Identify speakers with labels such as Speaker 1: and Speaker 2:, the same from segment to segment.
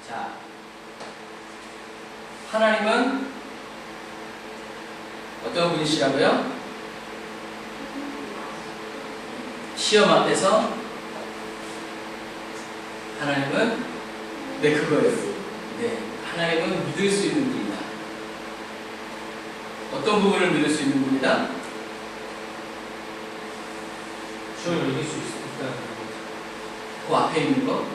Speaker 1: 자, 하나님은 어떤 분이시라고요? 시험 앞에서 하나님은 그거예요. 하나님은 믿을 수 있는 분이다. 어떤 부분을 믿을 수 있는 분이다?
Speaker 2: 시험을 이길 수 있다는 거죠.
Speaker 1: 그 앞에 있는 거?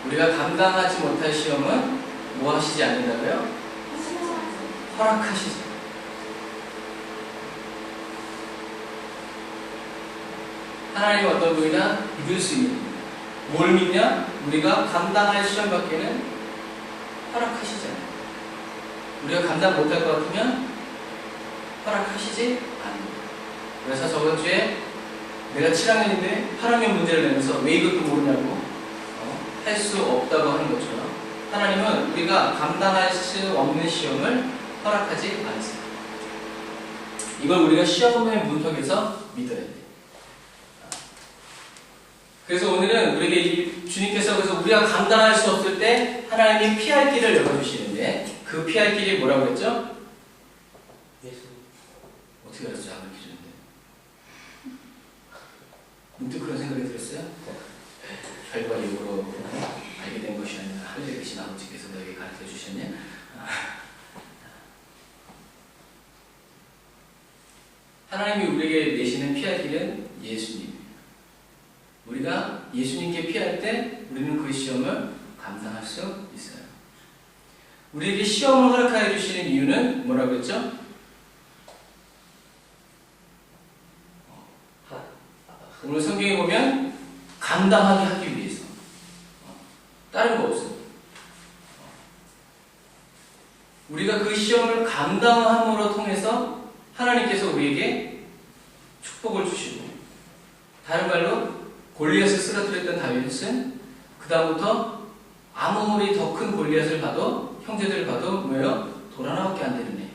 Speaker 1: 우리가 감당하지 못할 시험은 뭐 하시지 않는다고요? 허락하시죠. 하나님 어떤 분이나 믿을 수 있는 분이다. 뭘 믿냐? 우리가 감당할 시험밖에는 허락하시잖아요. 우리가 감당 못할 것 같으면 허락하시지 않습니다. 그래서 저번 주에 내가 7학년인데 8학년 문제를 내면서 왜 이것도 모르냐고 할 수 없다고 하는 것처럼 하나님은 우리가 감당할 수 없는 시험을 허락하지 않습니다. 이걸 우리가 시험의 문턱에서 믿어야 돼요. 그래서 오늘은 우리에게 주님께서 그래서 우리가 감당할 수 없을 때 하나님이 피할 길을 열어주시는데 그 피할 길이 뭐라고 했죠?
Speaker 2: 예수.
Speaker 1: 어떻게 알았죠? 안 가르쳐주는데 문득 그런 생각이 들었어요? 결과적으로 알게 된 것이 아니라 하늘에 계신 아버지께서 너에게 가르쳐 주셨냐? 하나님이 우리에게 내시는 피할 길은 예수님입니다. 우리가 예수님께 피할 때 우리는 그 시험을 감당할 수 있어요. 우리에게 시험을 허락하여 주시는 이유는 뭐라고 했죠? 오늘 성경에 보면 감당하게 하기 위해서. 다른 거 없어요. 우리가 그 시험을 감당함으로 통해서 하나님께서 우리에게 축복을 주시고, 다른 말로 골리앗을 쓰러뜨렸던 다윗은 그 다음부터 아무리 더 큰 골리앗을 봐도 형제들을 봐도 뭐예요? 도라나밖에 안 되는 애.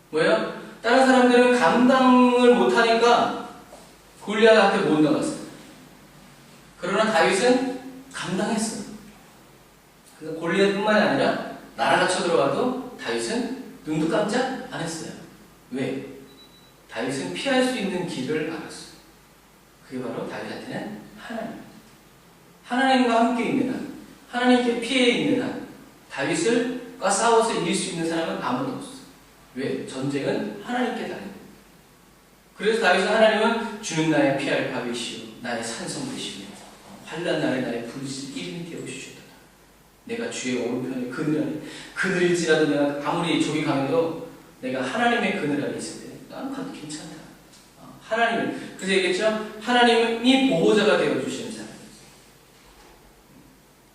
Speaker 1: 뭐예요? 다른 사람들은 감당을 못하니까 골리앗 앞에 못 나갔어요. 그러나 다윗은 감당했어요. 그래서 골리앗뿐만이 아니라 나라가 쳐들어가도 다윗은 눈도 깜짝 안 했어요. 왜? 다윗은 피할 수 있는 길을 알았어요. 그게 바로 다윗한테는 하나님과 함께 있는 한, 하나님께 피해 있는 한, 다윗과 싸워서 이길 수 있는 사람은 아무도 없어요. 왜? 전쟁은 하나님께 달립니다. 그래서 다윗은 하나님은 주는 나의 피할 밥이시오, 나의 산성되시며 환난 날에 나의 불신 이름이 되어주셨다. 내가 주의 오른편에 그늘 아래, 그늘일지라도 내가 아무리 족이 강해도 내가 하나님의 그늘 아래 있을 때 나는 가도 괜찮다. 하나님은, 그래서 얘기했죠? 하나님이 보호자가 되어주시는 사람이었어요.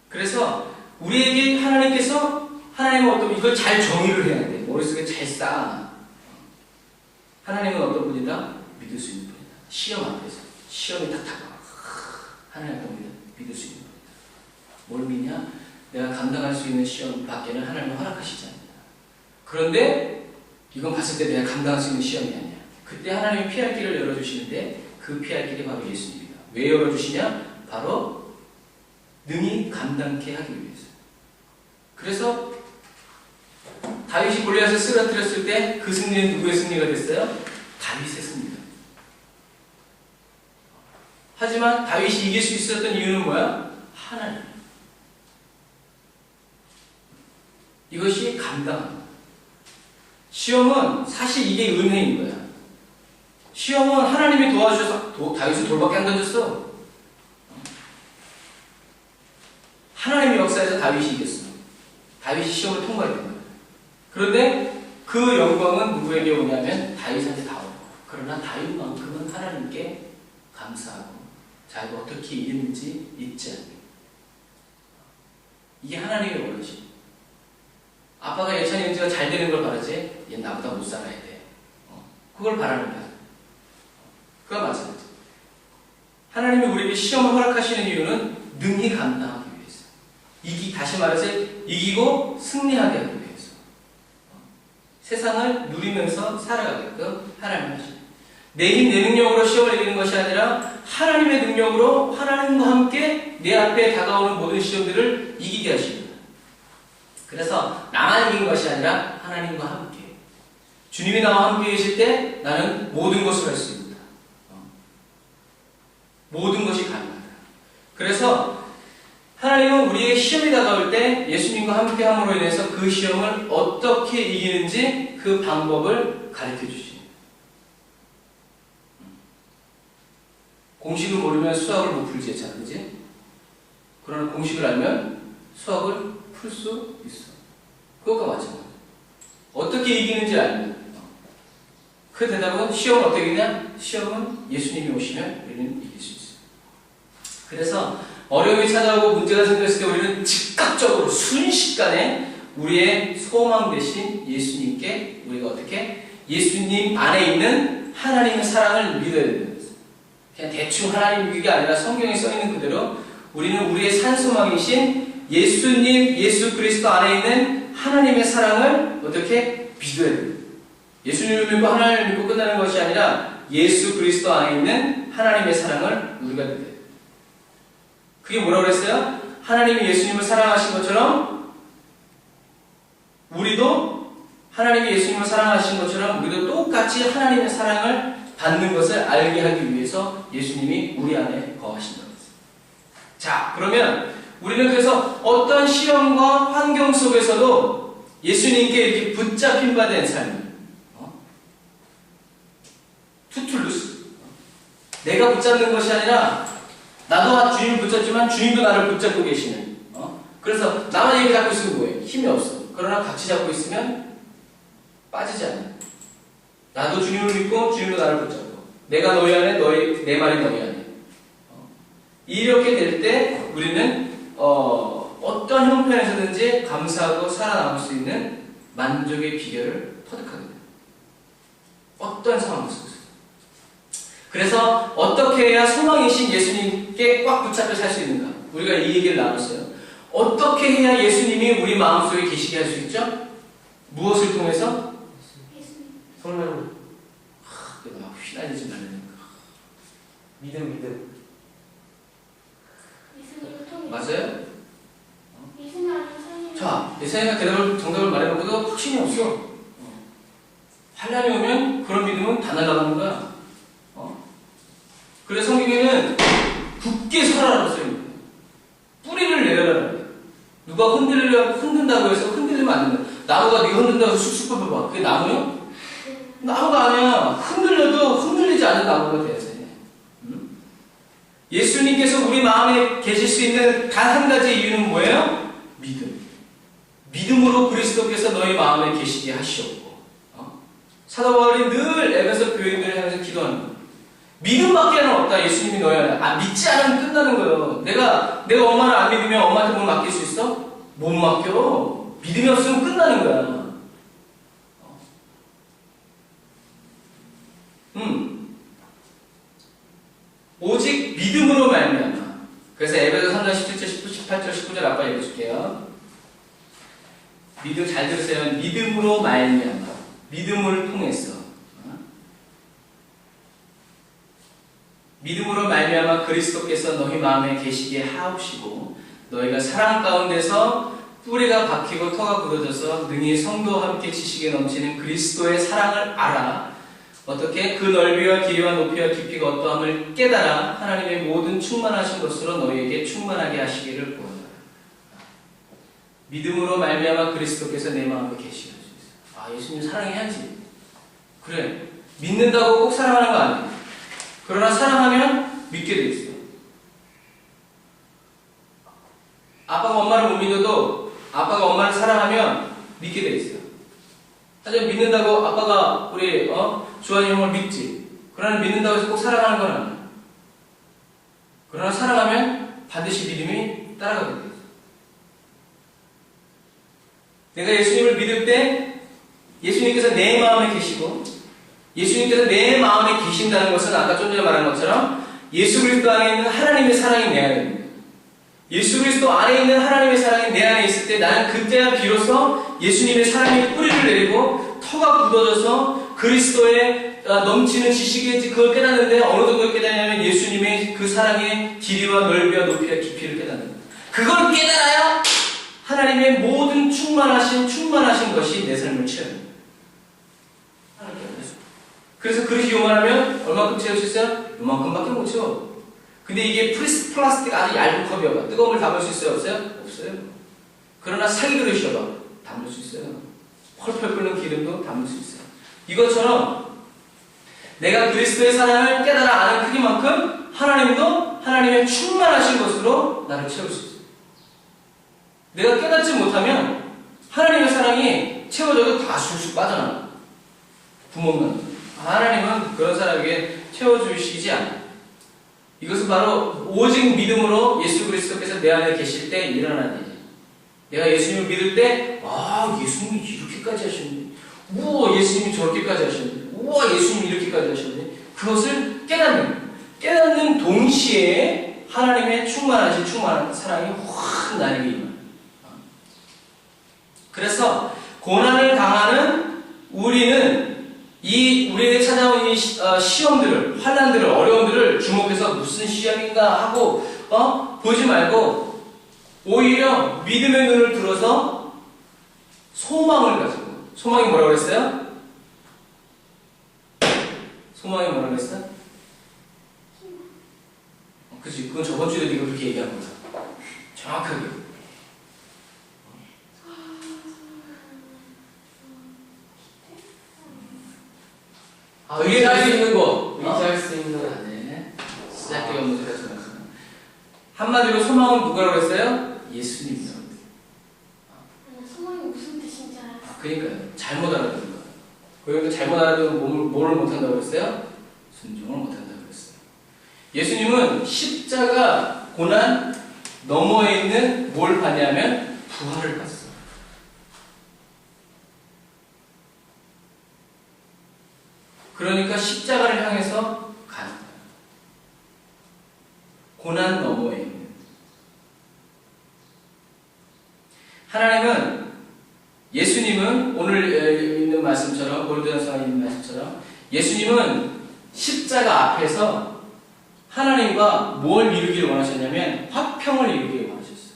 Speaker 1: 그래서 우리에게 하나님께서 하나님은 어떤 이걸 잘 정의를 해야 돼. 머릿속에 잘 쌓아. 하나님은 어떤 분이다? 믿을 수 있는 분이다. 시험 앞에서 시험이 탁 다가와. 하나님 어떤 분이다? 믿을 수 있는 분이다. 뭘 믿냐? 내가 감당할 수 있는 시험 밖에는 하나님은 허락하시지 않는다. 그런데 이건 봤을 때 내가 감당할 수 있는 시험이 아니야. 그때 하나님이 피할 길을 열어주시는데 그 피할 길이 바로 예수님이다. 왜 열어주시냐? 바로 능히 감당케 하기 위해서. 그래서 다윗이 골리앗을 쓰러뜨렸을 때 그 승리는 누구의 승리가 됐어요? 다윗의 승리다. 하지만 다윗이 이길 수 있었던 이유는 뭐야? 하나님. 이것이 감당합니다. 시험은 사실 이게 은혜인 거야. 시험은 하나님이 도와주셔서 다윗은 돌밖에 안 던졌어. 하나님의 역사에서 다윗이 이겼어. 다윗이 시험을 통과했던 거야. 그런데 그 영광은 누구에게 오냐면 다윗한테 다 오고, 그러나 다윗만큼은 하나님께 감사하고 자기가 어떻게 이겼는지 잊지 않는, 이게 하나님의 원하심. 아빠가 예찬이 형제가 잘 되는 걸 바라지 얘 나보다 못 살아야 돼. 그걸 바라는 거야. 그거 마찬가지. 하나님이 우리에게 시험을 허락하시는 이유는 능히 감당하기 위해서. 다시 말해서 이기고 승리하게 하기 위해서. 세상을 누리면서 살아가게끔 하나님 하십니다. 내 힘, 내 능력으로 시험을 이기는 것이 아니라 하나님의 능력으로 하나님과 함께 내 앞에 다가오는 모든 시험들을 이기게 하십니다. 그래서 나만 이긴 것이 아니라 하나님과 함께. 주님이 나와 함께 계실 때 나는 모든 것을 할 수 있다. 모든 것이 가능하다. 그래서 하나님은 우리의 시험이 다가올 때 예수님과 함께 함으로 인해서 그 시험을 어떻게 이기는지 그 방법을 가르쳐 주십니다. 공식을 모르면 수학을 못 풀지 했잖아, 그지? 그러나 공식을 알면 수학을 풀 수 있어. 그것과 마찬가지야. 어떻게 이기는지 알면. 그 대답은 시험은 어떻게 이기냐? 시험은 예수님이 오시면 우리는 이길 수 있어요. 그래서 어려움이 찾아오고 문제가 생겼을 때 우리는 즉각적으로 순식간에 우리의 소망 대신 예수님께 우리가 어떻게? 예수님 안에 있는 하나님의 사랑을 믿어야 됩니다. 그냥 대충 하나님 믿기가 아니라 성경에 써있는 그대로 우리는 우리의 산소망이신 예수님, 예수 그리스도 안에 있는 하나님의 사랑을 어떻게 믿어야 됩니다. 예수님을 믿고 하나님을 믿고 끝나는 것이 아니라 예수 그리스도 안에 있는 하나님의 사랑을 우리가 믿어야 돼요. 그게 뭐라고 그랬어요? 하나님이 예수님을 사랑하신 것처럼 우리도 하나님이 예수님을 사랑하신 것처럼 우리도 똑같이 하나님의 사랑을 받는 것을 알게 하기 위해서 예수님이 우리 안에 거하신다는 거예요. 자, 그러면 우리는 그래서 어떤 시험과 환경 속에서도 예수님께 이렇게 붙잡힌 바 된 삶, 투툴루스, 내가 붙잡는 것이 아니라 나도 주님을 붙잡지만 주님도 나를 붙잡고 계시는. 그래서 나만 이렇게 잡고 있으면 뭐해? 힘이 없어. 그러나 같이 잡고 있으면 빠지지 않아. 나도 주님을 믿고 주님도 나를 붙잡고 내가 너희 안에 내 말이 너희 안에. 이렇게 될 때 우리는 어떤 형편에서든지 감사하고 살아남을 수 있는 만족의 비결을 터득하게 돼요. 어떤 상황 속에서. 그래서 어떻게 해야 소망이신 예수님께 꽉 붙잡혀 살 수 있는가? 우리가 이 얘기를 나눴어요. 어떻게 해야 예수님이 우리 마음속에 계시게 할 수 있죠? 무엇을 통해서?
Speaker 2: 성령.
Speaker 1: 내가 막 휘날리지 말라니까.
Speaker 2: 믿음.
Speaker 1: 맞아요? 자, 예수님가 정답을 말해놓고도 확신이 없어. 환란이 오면 그런 믿음은 다 날아가는 거야. 그래서 성경에는 굳게 서라라고 써있는 거예요. 뿌리를 내려라. 누가 흔든다고 해서 흔들리면 안 된다. 나무가 네가 흔든다고 해서 쑥쑥 뻗어봐. 그게 나무요? 나무가 아니야. 흔들려도 흔들리지 않는 나무가 돼야 돼. 예수님께서 우리 마음에 계실 수 있는 단 한 가지 이유는 뭐예요? 믿음. 믿음으로 그리스도께서 너희 마음에 계시게 하시옵고. 사도 바울이 늘 에베소 교인들을 향해서 기도하는 거예요. 믿음밖에는 없다. 예수님이 너희 안에. 믿지 않으면 끝나는 거예요. 내가 엄마를 안 믿으면 엄마한테 뭘 맡길 수 있어? 못 맡겨. 믿음이 없으면 끝나는 거야. 오직 믿음으로 말미암아. 그래서 에베소 3장 17절, 18절, 19절 아빠 읽어줄게요. 믿음 잘 들으세요. 믿음으로 말미암아. 믿음을 통해서. 믿음으로 말미암아 그리스도께서 너희 마음에 계시게 하옵시고 너희가 사랑 가운데서 뿌리가 박히고 터가 굳어져서 능히 성도와 함께 지식에 넘치는 그리스도의 사랑을 알아 어떻게 그 넓이와 길이와 높이와 깊이가 어떠함을 깨달아 하나님의 모든 충만하신 것으로 너희에게 충만하게 하시기를 구하노라. 믿음으로 말미암아 그리스도께서 내 마음에 계시게 하시겠어요. 예수님 사랑해야지. 그래, 믿는다고 꼭 사랑하는 거 아니에요. 그러나 사랑하면 믿게 돼 있어요. 아빠가 엄마를 못 믿어도 아빠가 엄마를 사랑하면 믿게 돼 있어요. 하지만 믿는다고 아빠가 우리 주한이 형을 믿지. 그러나 믿는다고 해서 꼭 사랑하는 건 아니에요. 그러나 사랑하면 반드시 믿음이 따라가게 돼요. 내가 예수님을 믿을 때 예수님께서 내 마음에 계시고 예수님께서 내 마음에 계신다는 것은 아까 좀 전에 말한 것처럼 예수 그리스도 안에 있는 하나님의 사랑이 내 안에 있는 예수 그리스도 안에 있는 하나님의 사랑이 내 안에 있을 때 나는 그때야 비로소 예수님의 사랑이 뿌리를 내리고 터가 굳어져서 그리스도의 넘치는 지식인지 그걸 깨닫는데 어느 정도 깨닫냐면 예수님의 그 사랑의 길이와 넓이와 높이와 깊이를 깨닫는 거예요. 그걸 깨달아야 하나님의 모든 충만하신 것이 내 삶을 채워요. 그래서 그릇이 요만하면 얼마큼 채울 수 있어요? 요만큼밖에 못 채워. 근데 이게 플라스틱 아주 얇은 컵이어봐. 뜨거운 물 담을 수 있어요? 없어요? 없어요. 그러나 사기 그릇이어봐. 담을 수 있어요. 펄펄 끓는 기름도 담을 수 있어요. 이것처럼 내가 그리스도의 사랑을 깨달아 아는 크기만큼 하나님도 하나님의 충만하신 것으로 나를 채울 수 있어요. 내가 깨닫지 못하면 하나님의 사랑이 채워져도 다 술술 빠져나가. 구멍만. 하나님은 그런 사람에게 채워주시지 않아요. 이것은 바로 오직 믿음으로 예수 그리스도께서 내 안에 계실 때 일어나는 일이에요. 내가 예수님을 믿을 때, 예수님이 이렇게까지 하셨는데, 우와, 예수님이 저렇게까지 하셨는데, 우와, 예수님이 이렇게까지 하셨는데, 그것을 깨닫는 동시에 하나님의 충만한 사랑이 확 나에게 임해요. 그래서 고난을 당하는 우리는 우리에게 찾아온 이 시험들을, 환난들을, 어려움들을 주목해서 무슨 시험인가 하고 보지 말고 오히려 믿음의 눈을 들어서 소망을 가지고, 소망이 뭐라고 그랬어요? 소망이 뭐라고 그랬어요? 그치, 그건 저번 주에도 네가 그렇게 얘기한 거야. 정확하게.
Speaker 3: 의지할 수 있는 거. 의지할 수 있는 거.
Speaker 1: 네. 시작되기 없는 소리 하지 마세요. 한마디로 소망은 누구라고 했어요? 예수님이라고 했어요.
Speaker 2: 소망이 무슨 뜻인지 알았어.
Speaker 1: 그러니까요. 잘못 알아듣는 거예요. 그러니까 잘못 알아듣는 뭐를 못한다고 했어요? 순종을 못한다고 했어요. 예수님은 십자가 고난 너머에 있는 뭘 봤냐면 부활을 봤어요. 그러니까 십자가를 향해서 가는 거예요. 고난 너머에 있는. 하나님은, 예수님은 오늘 있는 말씀처럼, 고린도전서에 있는 말씀처럼 예수님은 십자가 앞에서 하나님과 뭘 이루기를 원하셨냐면 화평을 이루기를 원하셨어요.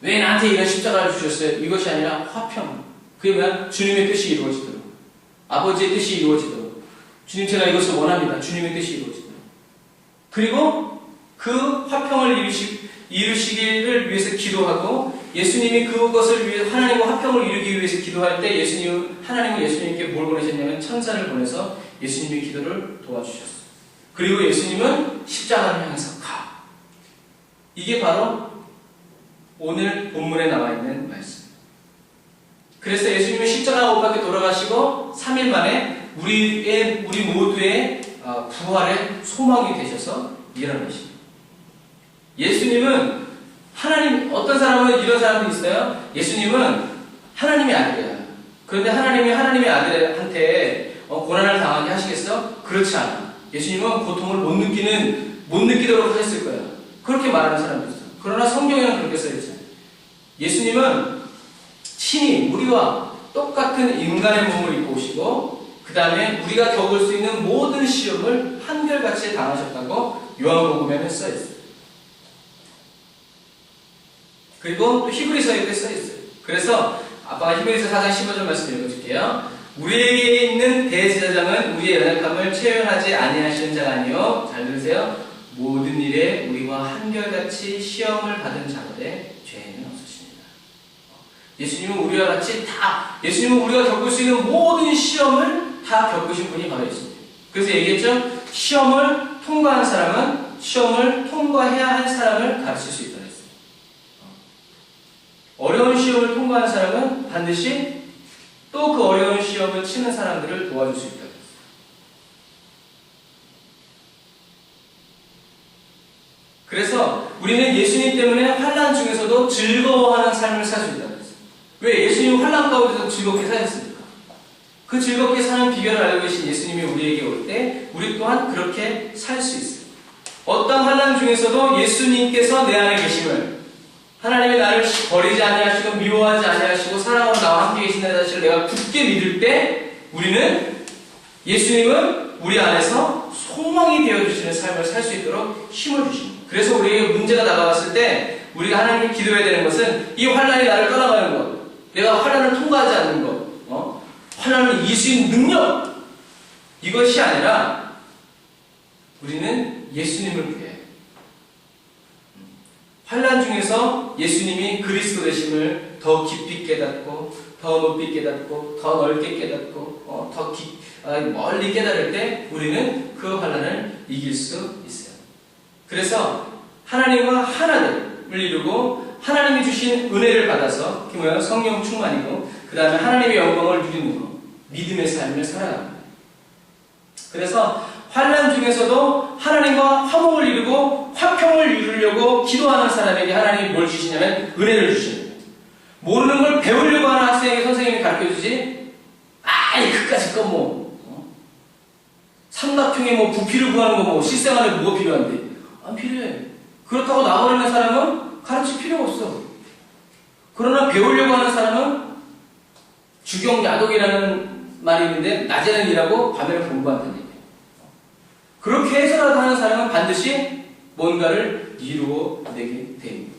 Speaker 1: 왜 나한테 이런 십자가를 주셨어요? 이것이 아니라 화평. 그러면 주님의 뜻이 이루어지도록, 아버지의 뜻이 이루어지도록, 주님 제가 이것을 원합니다. 주님의 뜻이 이루어지도록. 그리고 그 화평을 이루시기를 위해서 기도하고, 예수님이 그것을 위해 하나님과 화평을 이루기 위해서 기도할 때 하나님은 예수님께 뭘 보내셨냐면 천사를 보내서 예수님의 기도를 도와주셨어요. 그리고 예수님은 십자가를 향해서 가. 이게 바로 오늘 본문에 나와 있는 말씀. 그래서 예수님은 십자가 못 박혀 돌아가시고 3일 만에 우리 모두의 부활의 소망이 되셔서 일어나십니다. 예수님은 어떤 사람은 이런 사람도 있어요. 예수님은 하나님의 아들이야. 그런데 하나님이 하나님의 아들한테 고난을 당하게 하시겠어? 그렇지 않아. 예수님은 고통을 못 느끼도록 하셨을 거야. 그렇게 말하는 사람도 있어. 그러나 성경에는 그렇게 써있잖아요. 예수님은 친히 우리와 똑같은 인간의 몸을 입고 오시고, 그 다음에 우리가 겪을 수 있는 모든 시험을 한결같이 당하셨다고 요한복음에는 써있어요. 그리고 또 히브리서에도 써있어요. 그래서 아빠가 히브리서 4장 15절 말씀 읽어줄게요. 우리에게 있는 대제사장은 우리의 연약함을 체현하지 아니하시는 자가 아니요, 잘 들으세요, 모든 일에 우리와 한결같이 시험을 받은 자들의 죄는 없으십니다. 예수님은 우리가 겪을 수 있는 모든 시험을 다 겪으신 분이 바로 예수님이에요. 그래서 얘기했죠? 시험을 통과한 사람은 시험을 통과해야 할 사람을 가르칠 수 있다. 어려운 시험을 통과한 사람은 반드시 또 그 어려운 시험을 치는 사람들을 도와줄 수 있다고 했어요. 그래서 우리는 예수님 때문에 환난 중에서도 즐거워하는 삶을 살 수 있다고 했어요. 왜? 예수님은 환난 가운데서 즐겁게 사셨습니까? 그 즐겁게 사는 비결을 알고 계신 예수님이 우리에게 올 때 우리 또한 그렇게 살 수 있어요. 어떤 환난 중에서도 예수님께서 내 안에 계심을, 하나님이 나를 버리지 아니하시고 미워하지 아니하시고 사랑으로 나와 함께 계신다는 사실을 내가 굳게 믿을 때 우리는 예수님은 우리 안에서 소망이 되어주시는 삶을 살 수 있도록 힘을 주십니다. 그래서 우리에게 문제가 다가왔을 때 우리가 하나님께 기도해야 되는 것은 이 환난이 나를 떠나가는 것, 내가 환난을 통과하지 않는 것, 환난을 이길 수 있는 능력, 이것이 아니라 우리는 예수님을 구해야 해요. 환난 중에서 예수님이 그리스도 되심을 더 깊이 깨닫고 더 높이 깨닫고 더 넓게 깨닫고 더 멀리 깨달을 때 우리는 그 환난을 이길 수 있어요. 그래서 하나님과 하나됨을 이루고 하나님이 주신 은혜를 받아서 그게 뭐예요? 성령 충만이고 그 다음에 하나님의 영광을 누리는 것, 믿음의 삶을 살아갑니다. 그래서 환난 중에서도 하나님과 화목을 이루고 화평을 이루려고 기도하는 사람에게 하나님이 뭘 주시냐면 은혜를 주십니다. 모르는 걸 배우려고 하는 학생에게 선생님이 가르쳐주지 그까짓 건 삼각형의 부피를 구하는 거 실생활에 뭐가 필요한데 안 필요해. 그렇다고 나버리는 사람은 가르칠 필요가 없어. 그러나 배우려고 하는 사람은 주경야독이라는 말이 있는데 낮에는 일하고 밤에는 공부한다는 얘기예요. 그렇게 해서라도 하는 사람은 반드시 뭔가를 이루어내게 됩니다.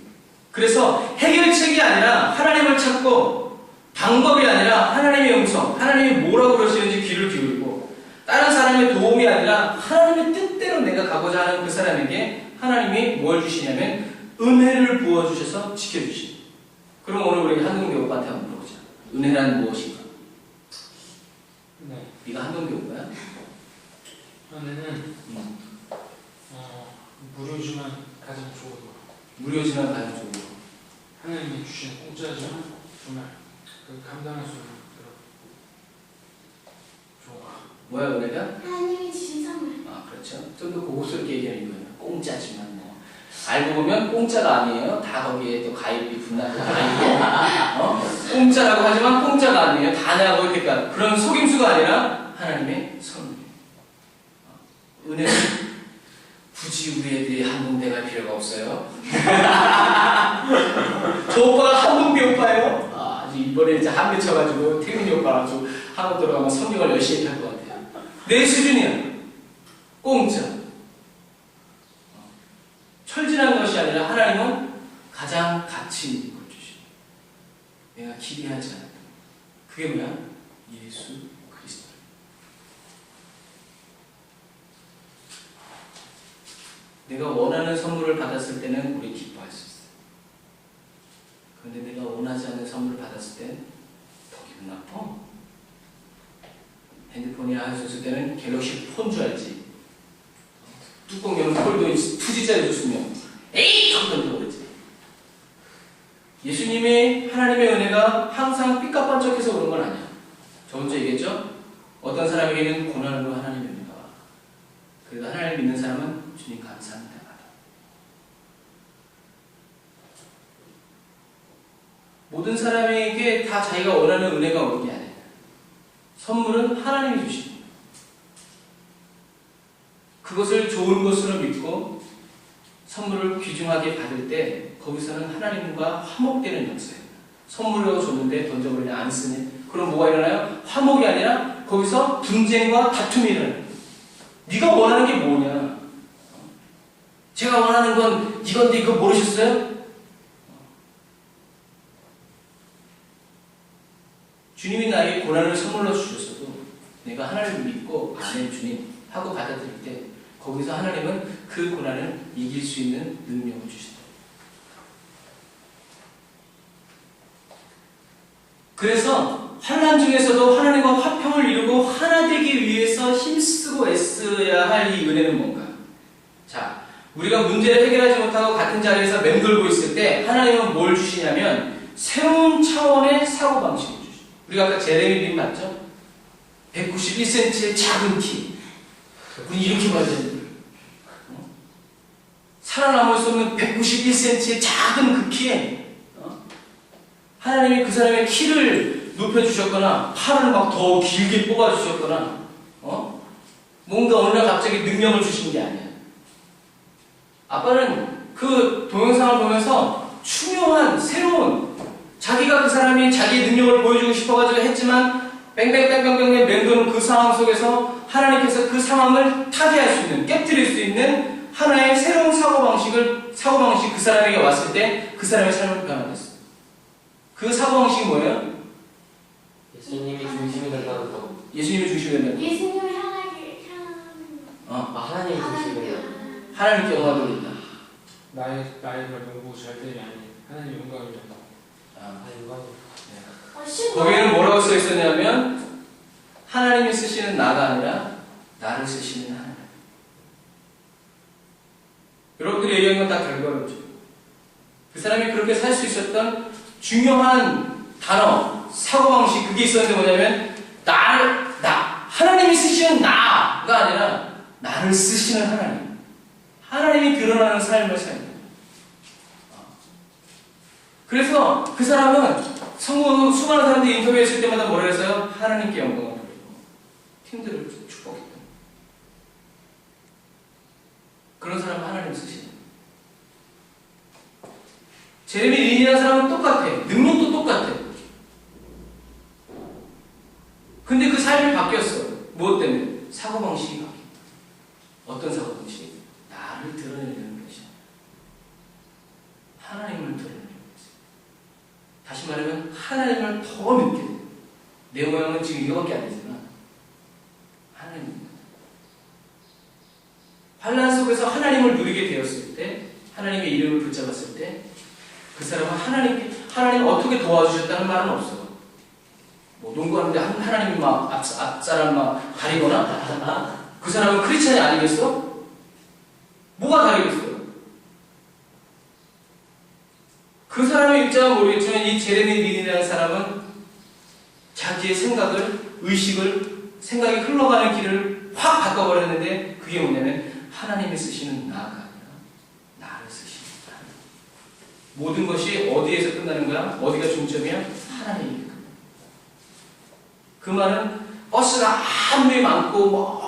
Speaker 1: 그래서 해결책이 아니라 하나님을 찾고 방법이 아니라 하나님의 음성, 하나님이 뭐라고 그러시는지 귀를 기울이고 다른 사람의 도움이 아니라 하나님의 뜻대로 내가 가고자 하는 그 사람에게 하나님이 뭘 주시냐면 은혜를 부어주셔서 지켜주십니다. 그럼 오늘 우리 한동기 오빠한테 한번 물어보자. 은혜란 무엇인가?
Speaker 3: 네.
Speaker 1: 네가 한동기 오빠야?
Speaker 3: 은혜는 무료지만 가장 좋은 거.
Speaker 1: 무료지만 가장 좋은 거.
Speaker 3: 하나님이 주신 공짜지만 정말 감당할 수 없는 그런 좋은 거.
Speaker 1: 뭐야 은혜가?
Speaker 2: 하나님이 주신 선물.
Speaker 1: 그렇죠. 좀 더 고급스럽게 얘기하는 거예요. 공짜지만 알고 보면 공짜가 아니에요. 다 거기에 또 가입비 분담도 다 있고 공짜라고 하지만 공짜가 아니에요. 다 내고 그러니까 그런 속임수가 아니라 하나님의 선물이에요. 은혜는 굳이 우리 애들이 한동대 갈 필요가 없어요. 저 오빠가 한동대 오빠예요. 아주 이번에 이제 한 대 쳐가지고 태민이 오빠랑 아주 한국 들어가면 성경을 열심히 할 것 같아요. 내 수준이야. 공짜. 철진한 것이 아니라 하나님은 가장 가치 있는 걸 주십니다. 내가 기대하지 않았다. 그게 뭐야? 예수 그리스도. 내가 원하는 선물을 받았을 때는 우리 기뻐할 수 있어요. 그런데 내가 원하지 않는 선물을 받았을 땐 더 기분 나빠. 핸드폰이 하셨을 때는 갤럭시 폰 줄 알지. 뚜껑 여는 폴도 투지자에 줬으면 에이! 하고 던져버리지. 예수님의 하나님의 은혜가 항상 삐까뻔쩍해서 오는 건 아니야. 저 먼저 얘기했죠? 어떤 사람에게는 고난으로 하나님의 은혜가 와. 그래도 하나님을 믿는 사람은 주님 감사합니다. 모든 사람에게 다 자기가 원하는 은혜가 오는 게 아니야. 선물은 하나님이 주십니다. 그것을 좋은 것으로 믿고 선물을 귀중하게 받을 때 거기서는 하나님과 화목되는 역사예요. 선물로 줬는데 던져버리냐 안 쓰냐. 그럼 뭐가 일어나요? 화목이 아니라 거기서 분쟁과 다툼이 일어나요. 네가 원하는 게 뭐냐? 제가 원하는 건 이건데 이거 모르셨어요? 주님이 나에게 고난을 선물로 주셨어도 내가 하나님을 믿고 아멘 주님 하고 받아들일 때 거기서 하나님은 그 고난을 이길 수 있는 능력을 주신다. 그래서 환난 중에서도 하나님과 화평을 이루고 하나 되기 위해서 힘쓰고 애써야 할 이 은혜는 뭔가? 자, 우리가 문제를 해결하지 못하고 같은 자리에서 맴돌고 있을 때 하나님은 뭘 주시냐면 새로운 차원의 사고방식을 주시죠. 우리가 아까 제레미님 봤죠? 191cm의 작은 키. 우리 이렇게 봐야 되는데 살아남을 수 없는 191cm의 작은 그 키에 하나님이 그 사람의 키를 높여주셨거나 팔을 막 더 길게 뽑아주셨거나 뭔가 어느 날 갑자기 능력을 주신 게 아니야. 아빠는 그 동영상을 보면서 중요한 새로운 자기가 그 사람이 자기의 능력을 보여주고 싶어가지고 했지만 뺑뺑뺑뺑뺑맴도는 그 상황 속에서 하나님께서 그 상황을 타개할 수 있는, 깨뜨릴 수 있는 하나의 새로운 사고방식 그 사람에게 왔을 때 그 사람의 삶을 변화됐어요. 그 사고방식이 뭐예요?
Speaker 4: 예수님이 중심이 된다는 거.
Speaker 1: 예수님이 중심이 된다는
Speaker 2: 예수님을 향하게
Speaker 4: 하나님이 중심이 된다.
Speaker 1: 하나님께 영광을 돌린다.
Speaker 3: 나의 농구 절대이 아닌 하나님 영광을 위한다.
Speaker 1: 거기에는 뭐라고 써 있었냐면 하나님이 쓰시는 나가 아니라 나를 쓰시는 하나님. 여러분들이 얘기한 건 다 결과론이죠. 그 사람이 그렇게 살 수 있었던 중요한 단어, 사고방식 그게 있었는데 뭐냐면 하나님이 쓰시는 나가 아니라 나를 쓰시는 하나님. 하나님이 드러나는 삶을 살는 거예요. 그래서 그 사람은 수많은 사람들이 인터뷰했을 때마다 뭐라 했어요? 하나님께 영광을 돌리고 팀들을 축복했다. 그런 사람은 하나님 쓰시는 거예요. 제레미 린이라는 사람은 똑같아. 능력도 똑같아. 근데 그 삶이 바뀌었어. 무엇 때문에? 사고방식이 바뀌었다. 어떤 사고방식? 나를 드러내려는 것이야. 하나님을 드러내려는 것이야. 다시 말하면 하나님을 더 믿게 돼. 내 모양은 지금 이거밖에 안 되지만 하나님입니다. 환난 속에서 하나님을 누리게 되었을 때, 하나님의 이름을 붙잡았을 때, 그 사람은 하나님 어떻게 도와주셨다는 말은 없어. 뭐 농구하는데 하나님이 막 앞사람 막 가리거나 그 사람은 크리스찬이 아니겠어? 뭐가 다르겠어요? 그 사람의 입장은 모르겠지만 이 제레미 린이라는 사람은 자기의 생각이 흘러가는 길을 확 바꿔버렸는데 그게 뭐냐면 하나님이 쓰시는 나가 아니라 나를 쓰시는 하나님. 모든 것이 어디에서 끝나는 거야? 어디가 중점이야? 하나님이니까. 그 말은 버스가 아무리 많고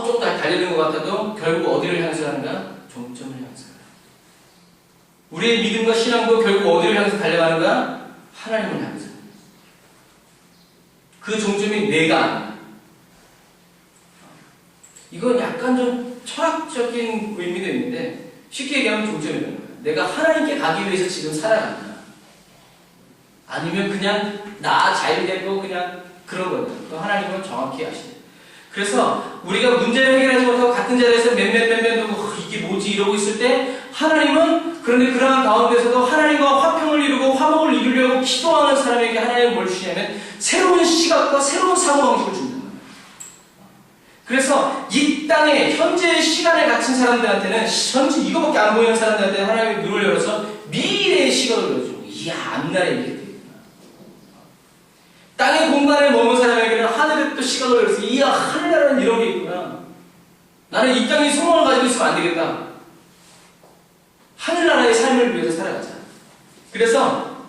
Speaker 1: 좀 달리는 것 같아도 결국 어디를 향해서 가는 거야? 종점을 향해서 가는 거야. 우리의 믿음과 신앙도 결국 어디를 향해서 달려가는 거야? 하나님을 향해서. 그 종점이 내가 아니야. 이건 약간 좀 철학적인 의미도 있는데 쉽게 얘기하면 종점이라는 거야. 내가 하나님께 가기 위해서 지금 살아가냐 아니면 그냥 나 자유되고 그냥 그런 거예요. 또 하나님은 정확히 아시네. 그래서 우리가 문제를 해결하지 못하고 같은 자리에서 맨맨맨맨 이게 뭐지 이러고 있을 때 하나님은 그런데 그러한 가운데서도 하나님과 화평을 이루고 화목을 이루려고 기도하는 사람에게 하나님은 뭘 주냐면 새로운 시각과 새로운 사고방식을 준다는 거예요. 그래서 이 땅에 현재의 시간에 갇힌 사람들한테는 현재 이거밖에 안 보이는 사람들한테 하나님이 눈을 열어서 미래의 시각을 열어주고 이야 앞날에 이렇게 되겠구나. 땅의 공간에 머문 사람에게는 하늘의 또 시각을 열어서 이야 하늘나라는 이런 게 있구나. 나는 이 땅에 소망을 가지고 있으면 안 되겠다. 하늘나라의 삶을 위해서 살아가자. 그래서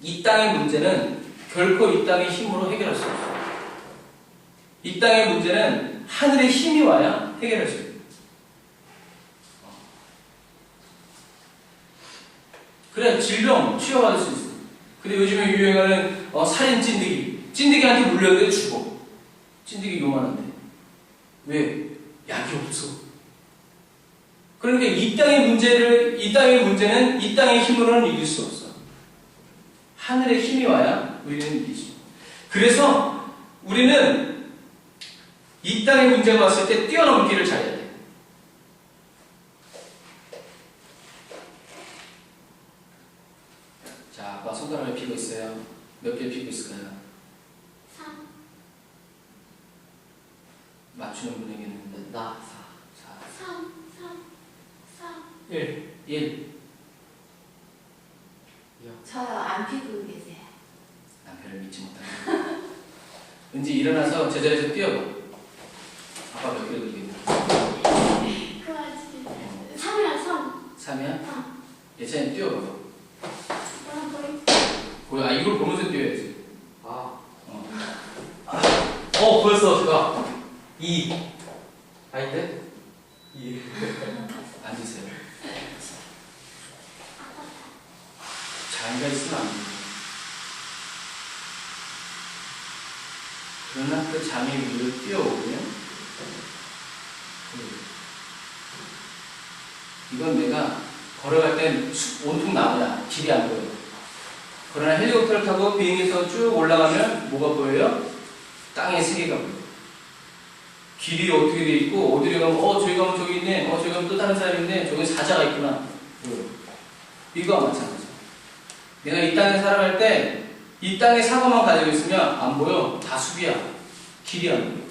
Speaker 1: 이 땅의 문제는 결코 이 땅의 힘으로 해결할 수 없어요. 이 땅의 문제는 하늘의 힘이 와야 해결할 수 있어요. 그래 질병 치료받을 수 있어요. 근데 요즘에 유행하는 살인 찐득이한테 물렸는데 죽어. 찐득이 요만한데 왜? 약이 없어. 그러니까 이 땅의 문제는 이 땅의 힘으로는 이길 수 없어. 하늘의 힘이 와야 우리는 이길 수 있어. 그래서 우리는 이 땅의 문제가 왔을 때 뛰어넘기를 잘해야 돼. 자, 아빠 손가락을 피고 있어요. 몇 개 피고 있을까요?
Speaker 2: 3.
Speaker 1: 맞추는 분에게는
Speaker 4: 나
Speaker 1: 4.
Speaker 2: 3. 3.
Speaker 3: 1.
Speaker 1: 1.
Speaker 5: 저요, 안 피고 계세요.
Speaker 1: 남편을 믿지 못하는 은지 일어나서 제자리에서 뛰어봐. 아빠 몇 개를 들겠냐?
Speaker 2: 그 아직 3이랑 3.
Speaker 1: 3이야?
Speaker 2: 어.
Speaker 1: 예찬이 뛰어봐.
Speaker 2: 거의.
Speaker 1: 이걸 보면서 뛰어야지.
Speaker 4: 아.
Speaker 1: 벌써 제가 2.
Speaker 4: 아닌데? 2.
Speaker 1: 앉으세요. 잘 앉아있으면 안 돼요. 그러나 그 잠이 위로 뛰어오면 이건 내가 걸어갈 땐 온통 나무야. 길이 안 보여. 그러나 헬리콥터를 타고 비행기에서 쭉 올라가면 뭐가 보여요? 땅의 세계가 보여. 길이 어떻게 돼 있고 어디로 가면 저기 가면 저기 있네. 저기 가면 또 다른 사람이 있네. 저기 사자가 있구나. 보여. 이거와 마찬가지야. 내가 이 땅에 살아갈 때 이 땅의 사고만 가지고 있으면 안 보여. 다 숲이야. 길이 안 보여.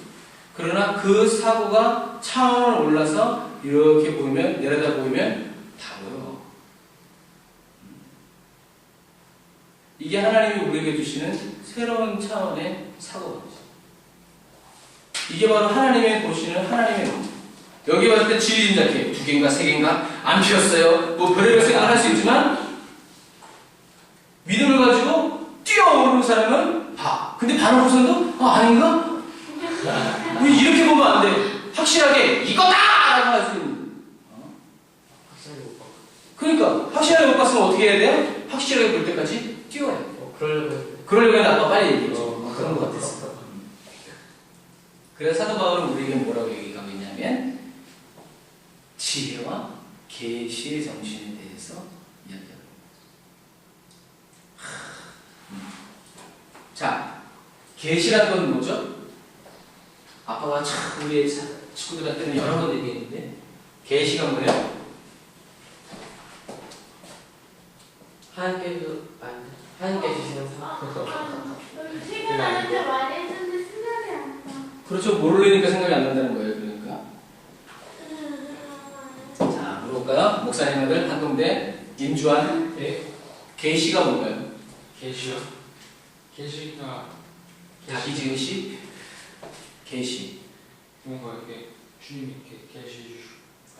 Speaker 1: 그러나 그 사고가 차원을 올라서 이렇게 보이면, 내려다 보이면 다 보여. 이게 하나님이 우리에게 주시는 새로운 차원의 사고거든요. 이게 바로 하나님의 보시는 하나님의 눈. 여기 봤을 때 지리짐작해. 2개인가 3개인가 안 피었어요. 뭐 별의별 생각을 할 수 있지만 믿음을 가지고 뛰어오르는 사람은 봐. 근데 반응으로서도 아닌가? 이렇게 보면 안 돼. 확실하게 이거다! 라고 할 수 있는.
Speaker 4: 확실하게 못 봤고.
Speaker 1: 그러니까 확실하게 못 봤으면 어떻게 해야 돼요? 확실하게 볼 때까지 뛰어야 돼. 그러려면 아까 빨리 얘기했죠. 그런 것 같았어. 그래서 사도 바울은 우리에게 뭐라고 얘기하고 있냐면 지혜와 계시의 정신에 대해서 이야기합니다. 자, 계시란 건 뭐죠? 아빠가 참 우리 친구들한테는 여러 번 얘기했는데 계시가 뭐예요?
Speaker 4: 하나님께 주시는 사람.
Speaker 2: 퇴근하는데 말했는데 생각이 안 나.
Speaker 1: 그렇죠. 모르니까 생각이 안 난다는 거예요. 그러니까. 자, 물어볼까요? 목사님들 한동대 임주환.
Speaker 3: 네.
Speaker 1: 계시가 뭔가요?
Speaker 3: 계시요. 계시가
Speaker 1: 닭이 지은 시? 계시.
Speaker 3: 뭔가 이렇게 주님이 이렇게 계시 주시고.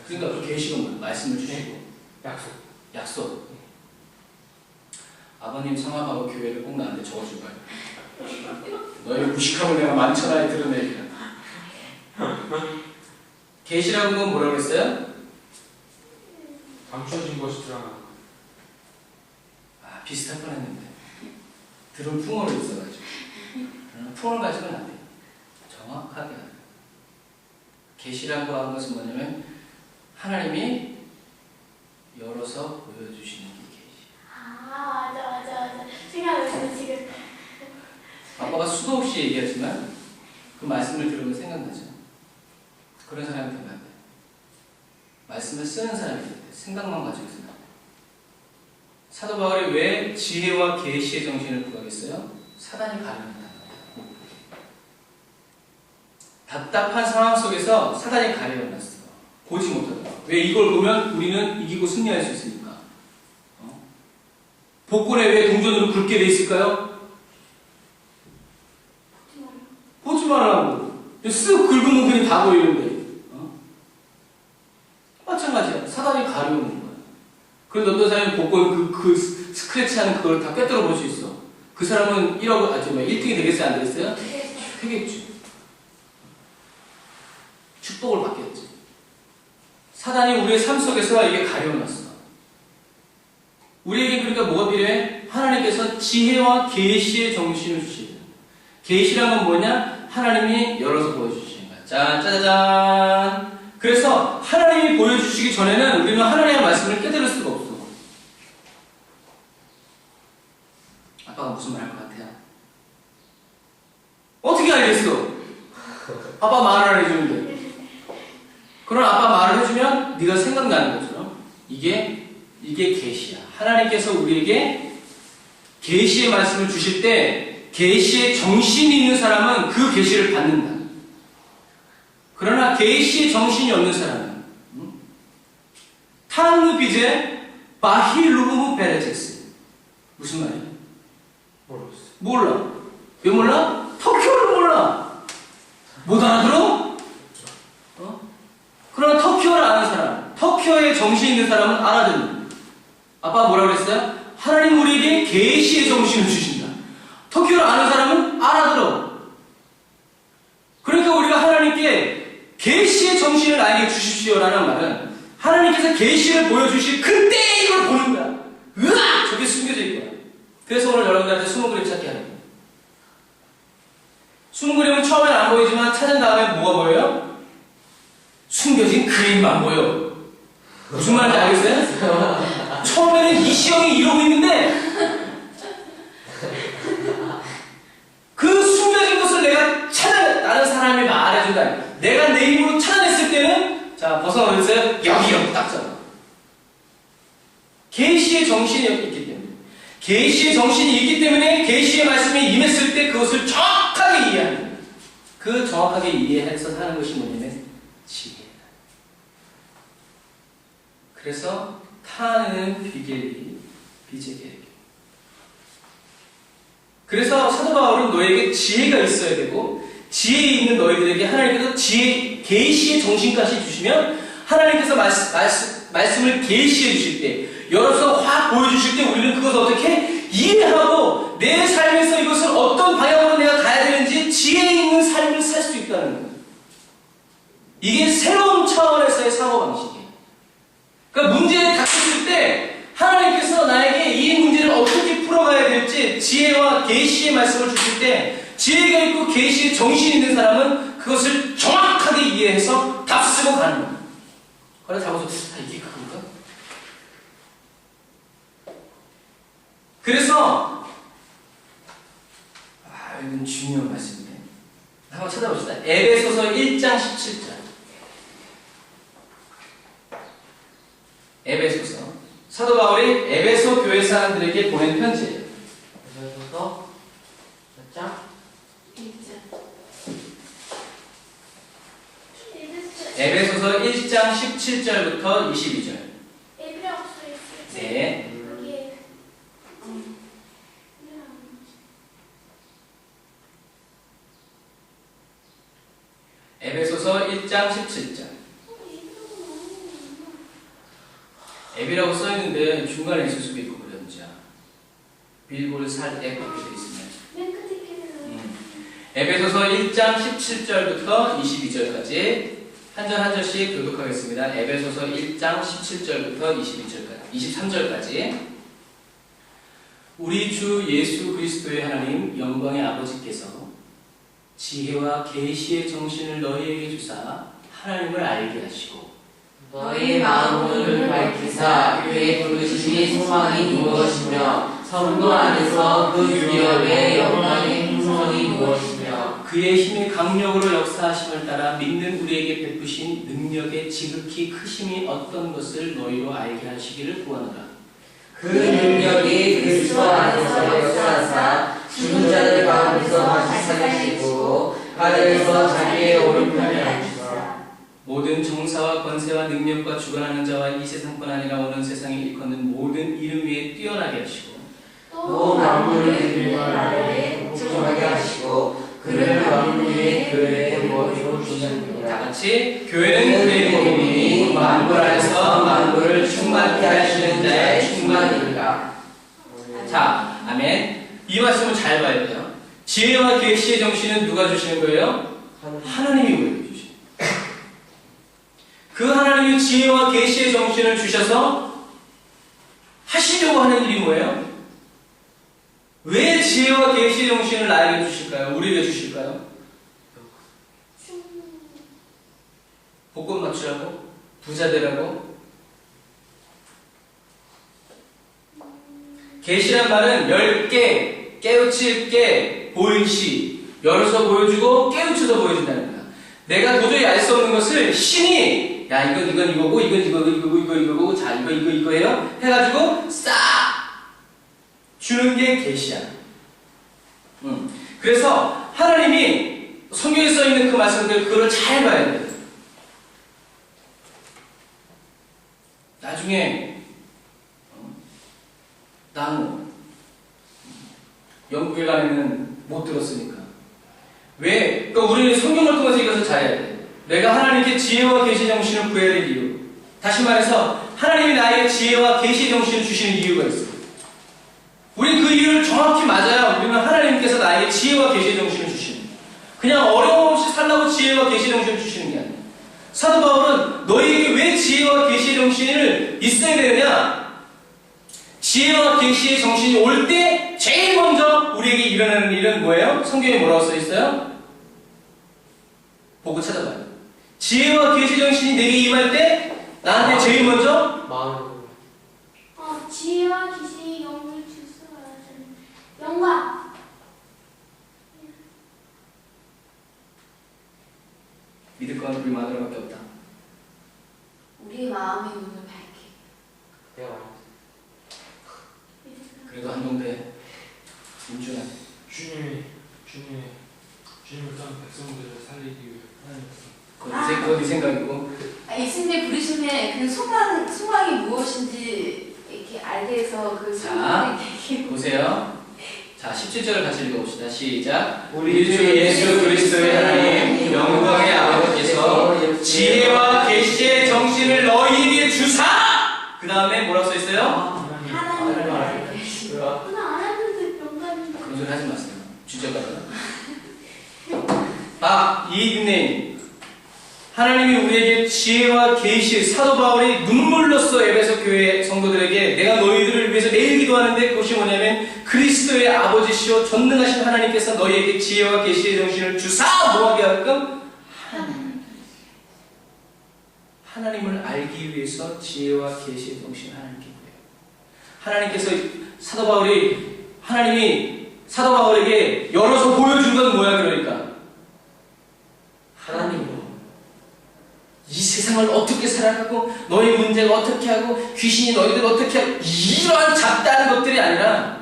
Speaker 1: 그러니까 그 계시가 뭐예요? 말씀을 주시고.
Speaker 3: 약속.
Speaker 1: 약속. 아버님 성함하고 교회를 꼭 나한테 적어줄 거예요. 너희 무식함을 내가 만천하에 드러내리라. 계시라는 건 뭐라고 했어요?
Speaker 3: 감춰진 것이 드러나는 거.
Speaker 1: 아, 비슷할 뻔했는데 들은 풍어로 있어가지고 풍어를 가지고는 안 돼요. 정확하게 알아요. 계시라고 하는 것은 뭐냐면 하나님이 열어서 보여주시는 게 계시.
Speaker 2: 맞아. 생각났어, 지금.
Speaker 1: 아빠가 수도 없이 얘기하지만 그 말씀을 들으면 생각나죠. 그런 사람이 되면 안 돼요. 말씀을 쓰는 사람이 돼요. 생각만 가지고 있으면 안 돼요. 사도 바울이 왜 지혜와 계시의 정신을 구하겠어요? 사단이 가려낸다는 거예요. 답답한 상황 속에서 사단이 가려놨어. 보지 못하더라. 왜? 이걸 보면 우리는 이기고 승리할 수 있으니까. 복권에 왜 동전으로 긁게 돼 있을까요? 보지 말라고. 쓱 긁으면 그냥 다 보이는데. 마찬가지야. 사단이 가려오는 거야. 그런데 어떤 사람이 복권 그 스크래치하는 그걸 다 꿰뚫어 볼 수 있어. 그 사람은 1등이 되겠어요? 안 되겠어요? 되겠죠. 축복을 받겠지. 사단이 우리의 삶 속에서 이게 가려놨어. 우리에게 그러니까 뭐가 필요해? 하나님께서 지혜와 계시의 정신을 주셔야 돼요. 계시란 건 뭐냐? 하나님이 열어서 보여주시는 거야. 자, 짜자잔. 그래서 하나님이 보여주시기 전에는 우리는 하나님의 말씀을 깨달을 수가 없어. 아빠가 무슨 말 할 것 같아요? 어떻게 알겠어? 아빠 말을 안 해주는데. 그럼 아빠 말을 해주면 네가 생각나는 것처럼 이게 계시야. 하나님께서 우리에게 계시의 말씀을 주실 때 계시의 정신이 있는 사람은 그 계시를 받는다. 그러나 계시의 정신이 없는 사람은 탕르비제 바힐루무 베레제스. 무슨 말이야?
Speaker 4: 모르겠어.
Speaker 1: 몰라. 왜 몰라? 터키어를 몰라. 못 알아들어? 그러나 터키어를 아는 사람, 터키어의 정신 있는 사람은 알아듣는. 아빠가 뭐라고 그랬어요? 하나님 우리에게 계시의 정신을 주신다. 터키어를 아는 사람은 알아들어. 그러니까 우리가 하나님께 계시의 정신을 나에게 주십시오라는 말은 하나님께서 계시를 보여주실 그때 이걸 보는 거야. 으악! 저게 숨겨져 있구나. 그래서 오늘 여러분들한테 20그림 찾기 하는 거예요. 숨은 그림은 처음엔 안 보이지만 찾은 다음에 뭐가 보여요? 숨겨진 그림만 보여. 무슨 말인지 알겠어요? 처음에는 이 시험이 이러고 있는데 그 숨겨진 것을 내가 찾아냈다는 사람이 말해준다. 내가 내 힘으로 찾아냈을 때는 자 벗어나겠어요? 여기 딱 잡아. 계시의 정신이 있기 때문에 계시의 정신이 있기 때문에 계시의 말씀이 임했을 때 그것을 정확하게 이해하는 거예요. 그 정확하게 이해해서 하는 것이 뭐냐면 지혜다. 그래서 타는 비겔이 비제겔. 그래서 사도 바울은 너에게 지혜가 있어야 되고 지혜 있는 너희들에게 하나님께서 지혜 계시의 정신까지 주시면 하나님께서 말씀을 계시해 주실 때 열어서 확 보여주실 때 우리는 그것을 어떻게 이해하고 내 삶에서 이것을 어떤 방향으로 내가 가야 되는지 지혜 있는 삶을 살 수 있다는 거예요. 이게 새로운 차원에서의 사고방식이에요. 그러니까 문제에 닥쳤을 때 하나님께서 나에게 이 문제를 어떻게 풀어가야 될지 지혜와 계시의 말씀을 주실 때 지혜가 있고 계시의 정신이 있는 사람은 그것을 정확하게 이해해서 답쓰고 가는 거예요. 그래서 잡아서 이게 그건가? 그래서 이건 중요한 말씀인데 한번 찾아봅시다. 에베소서 1장 17절. 에베소서 사도 바울이 에베소 교회 사람들에게 보낸 편지예요.
Speaker 4: 에베소서 몇 장?
Speaker 2: 1장.
Speaker 1: 에베소서 1장 17절부터 22절.
Speaker 2: 에브라고 써있어요.
Speaker 1: 네.
Speaker 2: 여기에.
Speaker 1: 에베소서 1장 17절. 앱이라고 써있는데 중간에 있을 수도 있고 그런지 빌보를 살 앱 이렇게 돼 있으면
Speaker 2: 맨 끝에 있는.
Speaker 1: 에베소서 1장 17절부터 22절까지 한 절 한 절씩 교독하겠습니다. 에베소서 1장 17절부터 23절까지 우리 주 예수 그리스도의 하나님 영광의 아버지께서 지혜와 계시의 정신을 너희에게 주사 하나님을 알게 하시고
Speaker 4: 너희 마음을 밝히사 그의 부르심이 소망이 무엇이며 성도 안에서 그 유업의 영광의 행성이 무엇이며
Speaker 1: 그의 힘의 강력으로 역사하심을 따라 믿는 우리에게 베푸신 능력의 지극히 크심이 어떤 것을 너희로 알게 하시기를 구하노라.
Speaker 4: 그 능력이 그리스도 안에서 역사하사 죽은 자들 가운데서 다시 살리시고 하늘에서 자기의 오른편에 앉히사
Speaker 1: 모든 정사와 권세와 능력과 주관하는 자와 이 세상뿐 아니라 오는 세상에 일컫는 모든 이름 위에 뛰어나게 하시고
Speaker 4: 또 만물을 그들 아래에 복종하게 하시고 그를 만물 위에 교회의 머리로
Speaker 1: 다
Speaker 4: 두셨느니라.
Speaker 1: 같이 교회는 그의 몸이니 만물 안에서 만물을 충만케 하시는 자의 충만이니라. 자, 아멘. 이 말씀을 잘 봐야 돼요. 지혜와 계시의 정신은 누가 주시는 거예요? 하나님이 우리에게 주시는 거예요. 그 하나님이 지혜와 계시의 정신을 주셔서 하시려고 하는 일이 뭐예요? 왜 지혜와 계시의 정신을 나에게 주실까요? 우리에게 주실까요? 복권 맞추라고? 부자 되라고? 계시란 말은 10개, 깨우칠 게, 보이시, 열어서 보여주고 깨우쳐서 보여준다는 거야. 내가 도저히 알 수 없는 것을 신이 야 이건 이거고 이건 이거고 자 이거 해요 해가지고 싹 주는 게 계시야. 그래서 하나님이 성경에 써 있는 그 말씀들 그걸 잘 봐야 돼. 나중에 나는 영국에 가면은 못 들었으니까. 왜? 그러니까 우리는 성경을 통해서 이것을 잘해야 돼. 내가 하나님께 지혜와 계시 정신을 구해야 될 이유. 다시 말해서 하나님이 나에게 지혜와 계시 정신을 주시는 이유가 있어. 우리는 그 이유를 정확히 맞아야 우리는 하나님께서 나에게 지혜와 계시 정신을 주시는 거야. 그냥 어려움 없이 살라고 지혜와 계시 정신을 주시는 게 아니야. 사도 바울은 너희에게 왜 지혜와 계시의 정신을 있어야 되느냐? 지혜와 계시의 정신이 올 때 제일 먼저 우리에게 일어나는 일은 뭐예요? 성경에 뭐라고 써 있어요? 보고 찾아봐요. 지혜와 계시 정신이 내게 임할 때 나한테 제일 먼저
Speaker 4: 마음으로.
Speaker 2: 지혜와 계시 영을 주소야. 영광.
Speaker 1: 믿을 건 우리 마누라밖에 없다.
Speaker 5: 우리의 마음의 눈을 밝히.
Speaker 4: 내가 말했어.
Speaker 1: 그래도 한동대 민준아
Speaker 3: 주님을 떠난 백성들을 살리기 위해 하나님께서
Speaker 1: 그거 네 생각이고
Speaker 5: 예수님의 부르심의 그 소망이 무엇인지 이렇게 알게 해서 그 소망이 되게
Speaker 1: 보세요. 자 17절을 같이 읽어봅시다. 시작.
Speaker 4: 우리 주 예수 그리스도의 하나님
Speaker 1: 영광의 아버지께서 지혜와 계시의 정신을 너희에게 주사. 그 다음에 뭐라고 써 있어요?
Speaker 5: 하나님을 알게 하시고
Speaker 2: 나 알았는데 영광인데.
Speaker 1: 그런 소리 하지 마세요. 주저가다. 이 닉네임. 하나님이 우리에게 지혜와 계시, 사도 바울이 눈물로써 에베소 교회 성도들에게 내가 너희들을 위해서 매일 기도하는데 그것이 뭐냐면 그리스도의 아버지시오 전능하신 하나님께서 너희에게 지혜와 계시의 정신을 주사 뭐하게 하끔 하나님을 알기 위해서 지혜와 계시의 정신을 하나님께 구해요. 하나님께서 하나님이 사도 바울에게 열어서 보여준 건 뭐야 그러니까 하나님으로 이 세상을 어떻게 살아가고 너희 문제가 어떻게 하고 귀신이 너희들 어떻게 하고 이러한 잡다한 것들이 아니라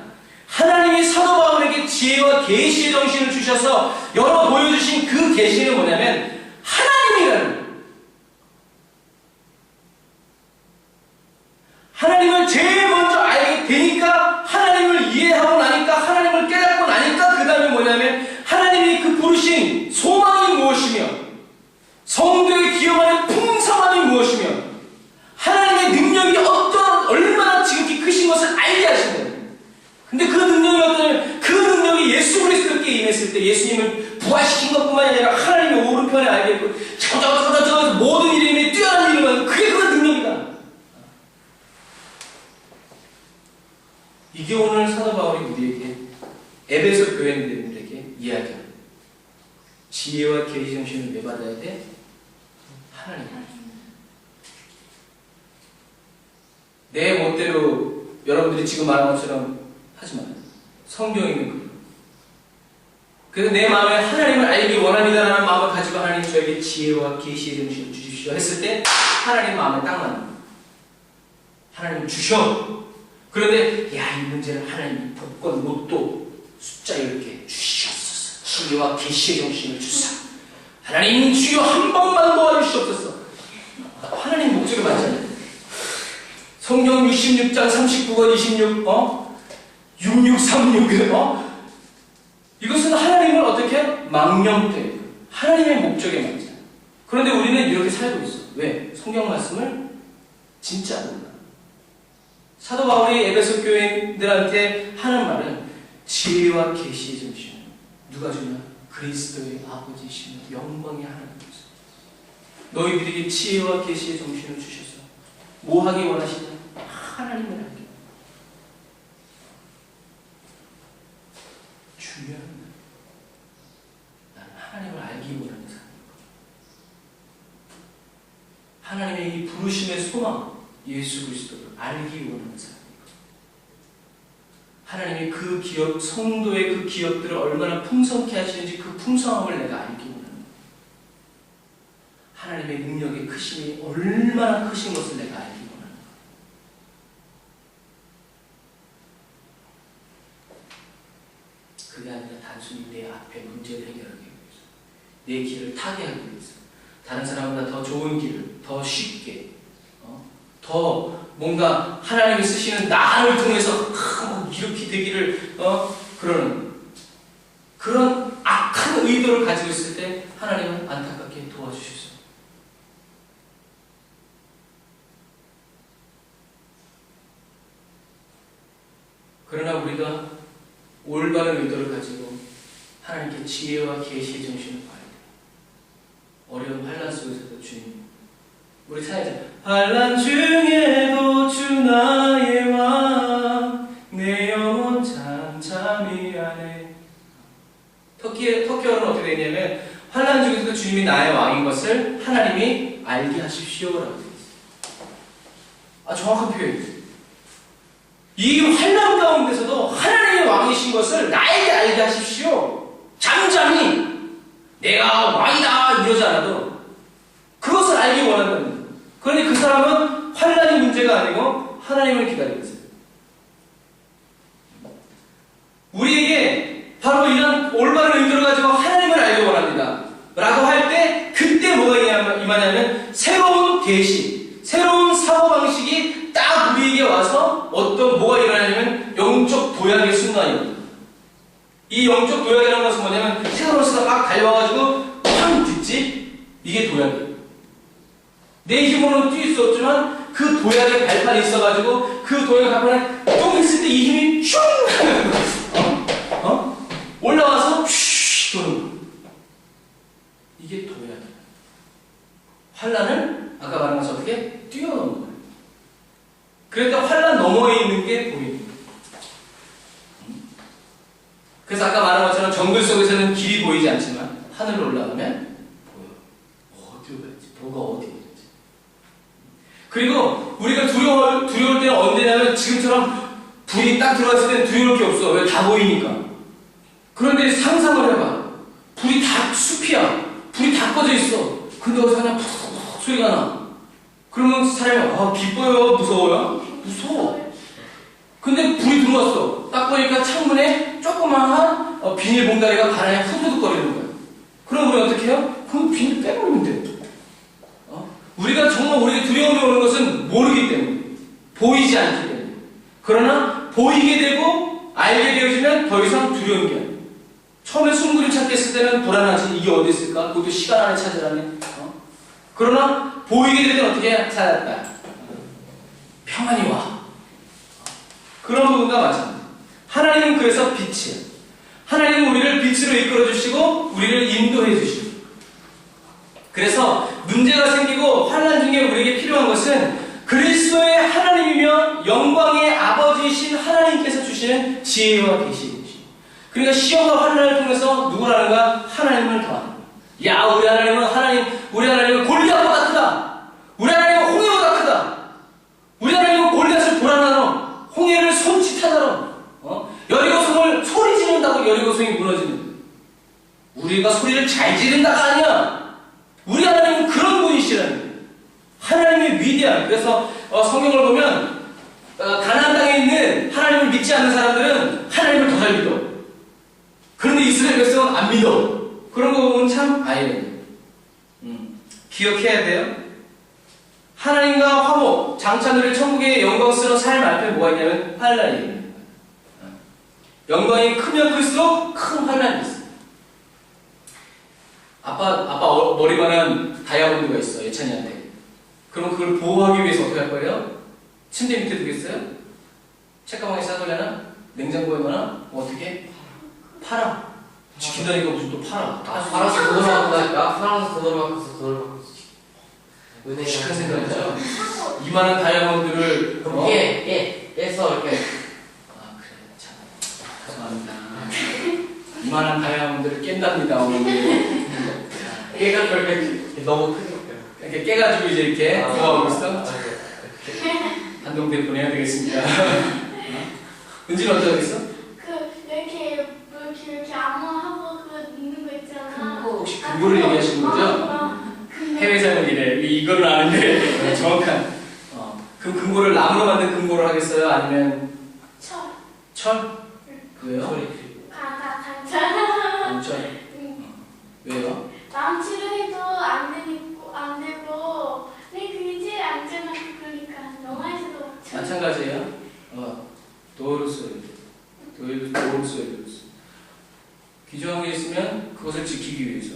Speaker 1: 하나님이 사도 바울에게 지혜와 계시의 정신을 주셔서 열어 보여주신 그 계시는 뭐냐면 하나님이라는 거예요. 하나님을 제일 먼저 알게 되니까 하나님을 이해하고 나니까 하나님을 깨닫고 나니까 그 다음에 뭐냐면 하나님이 그 부르신 소망이 무엇이며 성도의 기업하는 풍성함이 무엇이며 하나님의 능력이 얼마나 지극히 크신 것을 알게 하신다. 근데 그 능력이 어떠냐면 그 능력이 예수 그리스도께 임했을 때 예수님을 부활시킨 것뿐만 아니라 하나님의 오른편에 알겠고 저저저저 모든 이름에 뛰어난 이름은 그게 그 능력이다. 이게 오늘 사도 바울이 우리에게 에베소 교회인들에게 이야기합니다. 지혜와 계시 정신을 왜 받아야 돼? 하나님. 내 멋대로 여러분들이 지금 말한 것처럼 하지 마요. 성경이면 그래요. 그래서 내 마음에 하나님을 알기 원합니다라는 마음을 가지고 하나님 저에게 지혜와 계시의 정신을 주십시오 했을 때 하나님 마음에 딱 맞는 거예요. 하나님 주셔. 그런데 이 문제는 하나님이 복권 로또 숫자 이렇게 주시옵소서. 지혜와 계시의 정신을 주사. 하나님 주여 한 번만 도와주시옵소서. 하나님 목적이 맞잖아요. 성경 66장 39권 26 6636 이것은 하나님을 어떻게 망령되 하나님의 목적에 맞잖아요. 그런데 우리는 이렇게 살고 있어. 왜? 성경 말씀을 진짜 몰라. 사도 바울이 에베소 교인들한테 하는 말은 지혜와 계시의 정신을 누가 주냐? 그리스도의 아버지시며 영광의 하나님이시죠. 너희들에게 지혜와 계시의 정신을 주셔서 뭐 하기 원하시냐? 하나님을 알게. 중요한 나는 하나님을 알기 원하는 사람이고 하나님의 이 부르심의 소망 예수 그리스도를 알기 원하는 사람이고 하나님이 그 기업, 성도의 그 기업들을 얼마나 풍성케 하시는지 그 풍성함을 내가 알기 원하는 거예요. 하나님의 능력의 크심이 얼마나 크신 것을 내가 알기 원하는 거예요. 그게 아니라 단순히 내 앞에 문제를 해결하기 위해서 내 길을 타게 하기 위해서 다른 사람보다 더 좋은 길을 더 쉽게 더 뭔가 하나님이 쓰시는 나를 통해서 이렇게 되기를 그런 악한 의도를 가지고 있을 때 하나님은 안타깝게 도와주셨어요. 그러나 우리가 올바른 의도를 가지고 하나님께 지혜와 계시의 정신을 봐야 돼요. 어려운 환난 속에서도 주님 우리 찬양자 환난 중에도 주 나의 왕 내 영혼 잠잠히 하네. 터키어는 어떻게 되냐면 환난 중에서도 주님이 나의 왕인 것을 하나님이 알게 하십시오라고 되어 있어요. 정확한 표현이에요. 이 환난 가운데서도 하나님의 왕이신 것을 나에게 알게 하십시오. 잠잠히 내가 왕이다 이러지 않아도 그것을 알기 원한다는 거예요. 그런데 그 사람은 환난이 문제가 아니고 하나님을 기다리고 있어요. 우리에게 바로 이런 올바른 의도를 가지고 하나님을 알기 원합니다 라고 할 때 그때 뭐가 임하냐면 새로운 계시, 새로운 사고방식이 딱 우리에게 와서 뭐가 일어나냐면 영적 도약의 순간입니다. 이 영적 도약이라는 것은 뭐냐면 세상으로서 막 달려와가지고 팡 듣지? 이게 도약이에요. 내 힘으로는 뛸 수 없지만 그 도약의 발판이 있어가지고 그 도약의 발판에 똥 했을 때 이 힘이 슝! 올라와서 슉! 도는 거예요. 이게 도약이에요. 환란을 아까 말한 것처럼 어떻게? 뛰어넘는 거예요. 그러니까 환란 너머에 있는 게 보입니다. 그래서 아까 말한 것처럼 정글 속에서는 길이 보이지 않지만 하늘로 올라가면 보여. 어디로 갈지, 뭐가 어디 있는지. 그리고 우리가 두려울 때는 언제냐면 지금처럼 불이 딱 들어왔을 때는 두려울 게 없어. 왜? 다 보이니까. 그런데 상상을 해봐. 불이 다 숲이야. 불이 다 꺼져 있어. 근데 어디서 그냥 푹 소리가 나. 그러면 사람이 기뻐요? 무서워요? 무서워. 근데 불이 들어왔어. 딱 보니까 창문에 조그마한 비닐 봉다리가 바람에 후두둑거리는 거야. 그럼 우리 어떻게 해요? 그럼 비닐 빼버리면 돼. 우리가 정말 우리에게 두려움이 오는 것은 모르기 때문에, 보이지 않기 때문에. 그러나 보이게 되고 알게 되어지면 더 이상 두려운 게 아니에요. 처음에 숨구름 찾기 했을 때는 불안하지. 이게 어디 있을까? 그것도 시간 안에 찾으라네. 그러나 보이게 되면 어떻게 찾았다? 평안이 와. 그런 부분과 마찬가지. 하나님은 그래서 빛이에요. 하나님은 우리를 빛으로 이끌어 주시고 우리를 인도해 주시고. 그래서 문제가 생기고 환난 중에 우리에게 필요한 것은 그리스도의 하나님이며 영광의 아버지이신 하나님께서 주시는 지혜와 계시입니다. 그러니까 시험과 환난을 통해서 누구라는가? 하나님을 더하는 거예요. 야, 우리 하나님은 골리앗보다 크다. 우리 하나님은 홍해보다 크다. 우리 하나님은 골리앗을 돌아나노. 홍해를 손짓하다로. 여리고성을 소리 지른다고 여리고성이 무너지는. 우리가 소리를 잘 지른다가 아니야. 우리 하나님은 그런 분이시라는 거예요. 하나님의 위대함. 그래서 성경을 보면 가나안 땅에 있는 하나님을 믿지 않는 사람들은 하나님을 더 잘 믿어. 그런데 이스라엘 백성은 안 믿어. 그런 거 보면 참 아이러니해요. 기억해야 돼요. 하나님과 화목, 장차 누릴 천국의 영광스러운 삶 앞에 뭐가 있냐면 환난이에요. 영광이 크면 클수록 큰 환난이 있어요. 아빠 머리만한 다이아몬드가 있어, 예찬이한테. 그럼 그걸 보호하기 위해서 어떻게 할 거예요? 침대 밑에 두겠어요? 책가방에 싸돌려나? 냉장고에 넣어나? 어떻게? 팔아. 지킨다니까 무슨 또 팔아.
Speaker 4: 팔아서 그걸 바꾼다니까. 팔아서 그걸 바꿨어. 은행에
Speaker 1: 무식한 생각이죠? 이만한 다이아몬드를
Speaker 4: 깨서 이렇게.
Speaker 1: 그래, 참 죄송합니다. 이만한 다이아몬드를 깬답니다, 오늘.
Speaker 4: 깨가 그렇게 너무 크니까.
Speaker 1: 이렇게 깨가지고 이제 이렇게 구하고 있어. 한동대 보내야 되겠습니다. 은지는 어떻게 했어?
Speaker 2: 이렇게 암호하고 있는 거 있잖아.
Speaker 1: 혹시 근거를 얘기하시는 거죠? 해외 생활 이래. 이거는 아는데 정확한. 그럼 근거를 나무로 만든 근거를 하겠어요? 아니면 철? 왜요? 철. 왜요?
Speaker 2: 남치를 해도 안 되고 근데 그게 제일 안전하고 그러니까 영화에서도
Speaker 1: 마찬가지예요. 도어루스. 규정한 게 있으면 그것을 지키기 위해서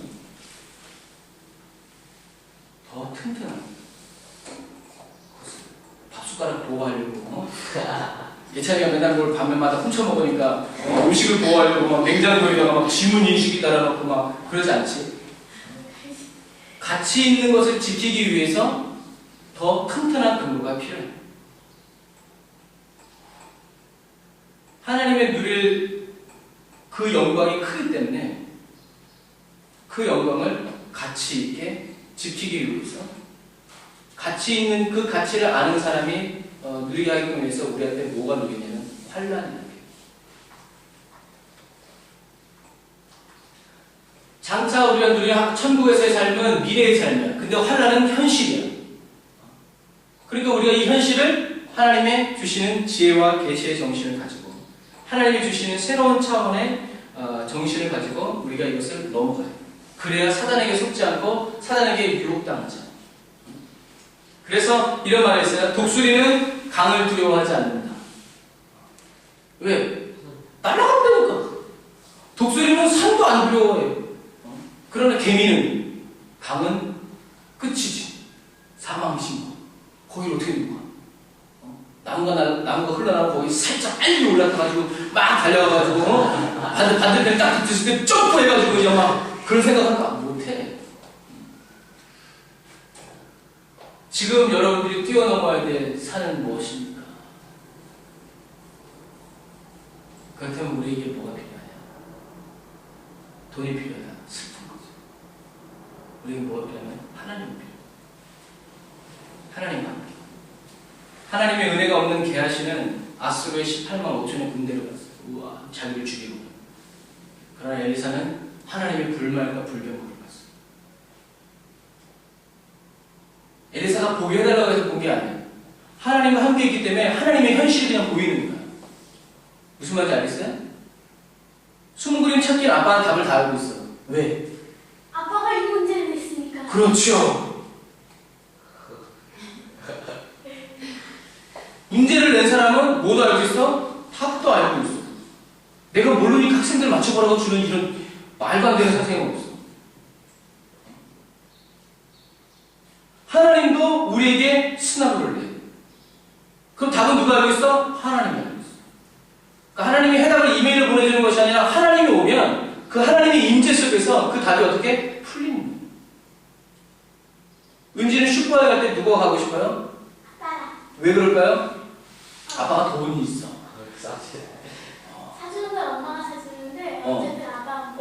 Speaker 1: 더 튼튼한 밥숟가락 보호하려고 예찬이가 맨날 뭘 밤에마다 훔쳐 먹으니까 음식을 보호하려고 막 냉장고에다가 막 지문 인식이 달아놓고 막 그러지 않지. 가치 있는 것을 지키기 위해서 더 튼튼한 근거가 필요해요. 하나님의 누릴 그 영광이 크기 때문에 그 영광을 가치 있게 지키기 위해서 가치 있는 그 가치를 아는 사람이 누리게 하기 위해서 우리한테 뭐가 누리냐면 환란이에요. 장차 우리가 누리는 천국에서의 삶은 미래의 삶이야. 근데 환란은 현실이야. 그러니까 우리가 이 현실을 하나님의 주시는 지혜와 계시의 정신을 가지고 하나님이 주시는 새로운 차원의 정신을 가지고 우리가 이것을 넘어가요. 그래야 사단에게 속지 않고 사단에게 유혹당하지 않아요. 그래서 이런 말이 있어요. 독수리는 강을 두려워하지 않는다. 왜? 날아간다니까. 독수리는 산도 안 두려워해요. 그러나 개미는 강은 끝이지. 사망신 거기 어떻게 된 거야? 나무가 흘러나가고 거기 살짝 빨리 올라가가지고 막 달려가가지고 반대편 딱 붙었을 때 점프해가지고 그냥 막 그런 생각은 못해. 지금 여러분들이 뛰어넘어야 될 산은 무엇입니까? 그렇다면 우리에게 뭐가 필요하냐? 돈이 필요하다. 슬픈 거죠. 우리에게 뭐가 필요하면 하나님이 필요해요. 하나님과 함께. 하나님의 은혜가 없는 게하시는 아수르의 18만 5천의 군대를 갔어요. 우와, 자기를 죽이고. 그러나 엘리사는 하나님의 불말과 불병으로 갔어요. 엘리사가 보게 해달라고 해서 본 게 아니에요. 하나님과 함께 있기 때문에 하나님의 현실이 그냥 보이는 거예요. 무슨 말인지 알겠어요? 숨은 그림 찾기는 아빠는 답을 다 알고 있어. 왜?
Speaker 2: 아빠가 이 문제를 냈으니까.
Speaker 1: 그렇죠. 문제를 낸 사람은 뭐도 알고 있어? 답도 알고 있어. 내가 모르니까 학생들 맞춰보라고 주는 이런 말도 안 되는 선생님 없어. 하나님도 우리에게 스나브를 내. 그럼 답은 누가 알고 있어? 하나님이 알고 있어. 그러니까 하나님이 해답을 이메일로 보내주는 것이 아니라 하나님이 오면 그 하나님의 임재 속에서 그 답이 어떻게 풀리는 거예요. 은지는 슈퍼에 갈 때 누가 가고 싶어요?
Speaker 2: 아빠랑.
Speaker 1: 왜 그럴까요? 아빠가 돈이 있어.
Speaker 2: 사주는 건 엄마가 사주는데 어쨌든 아빠가.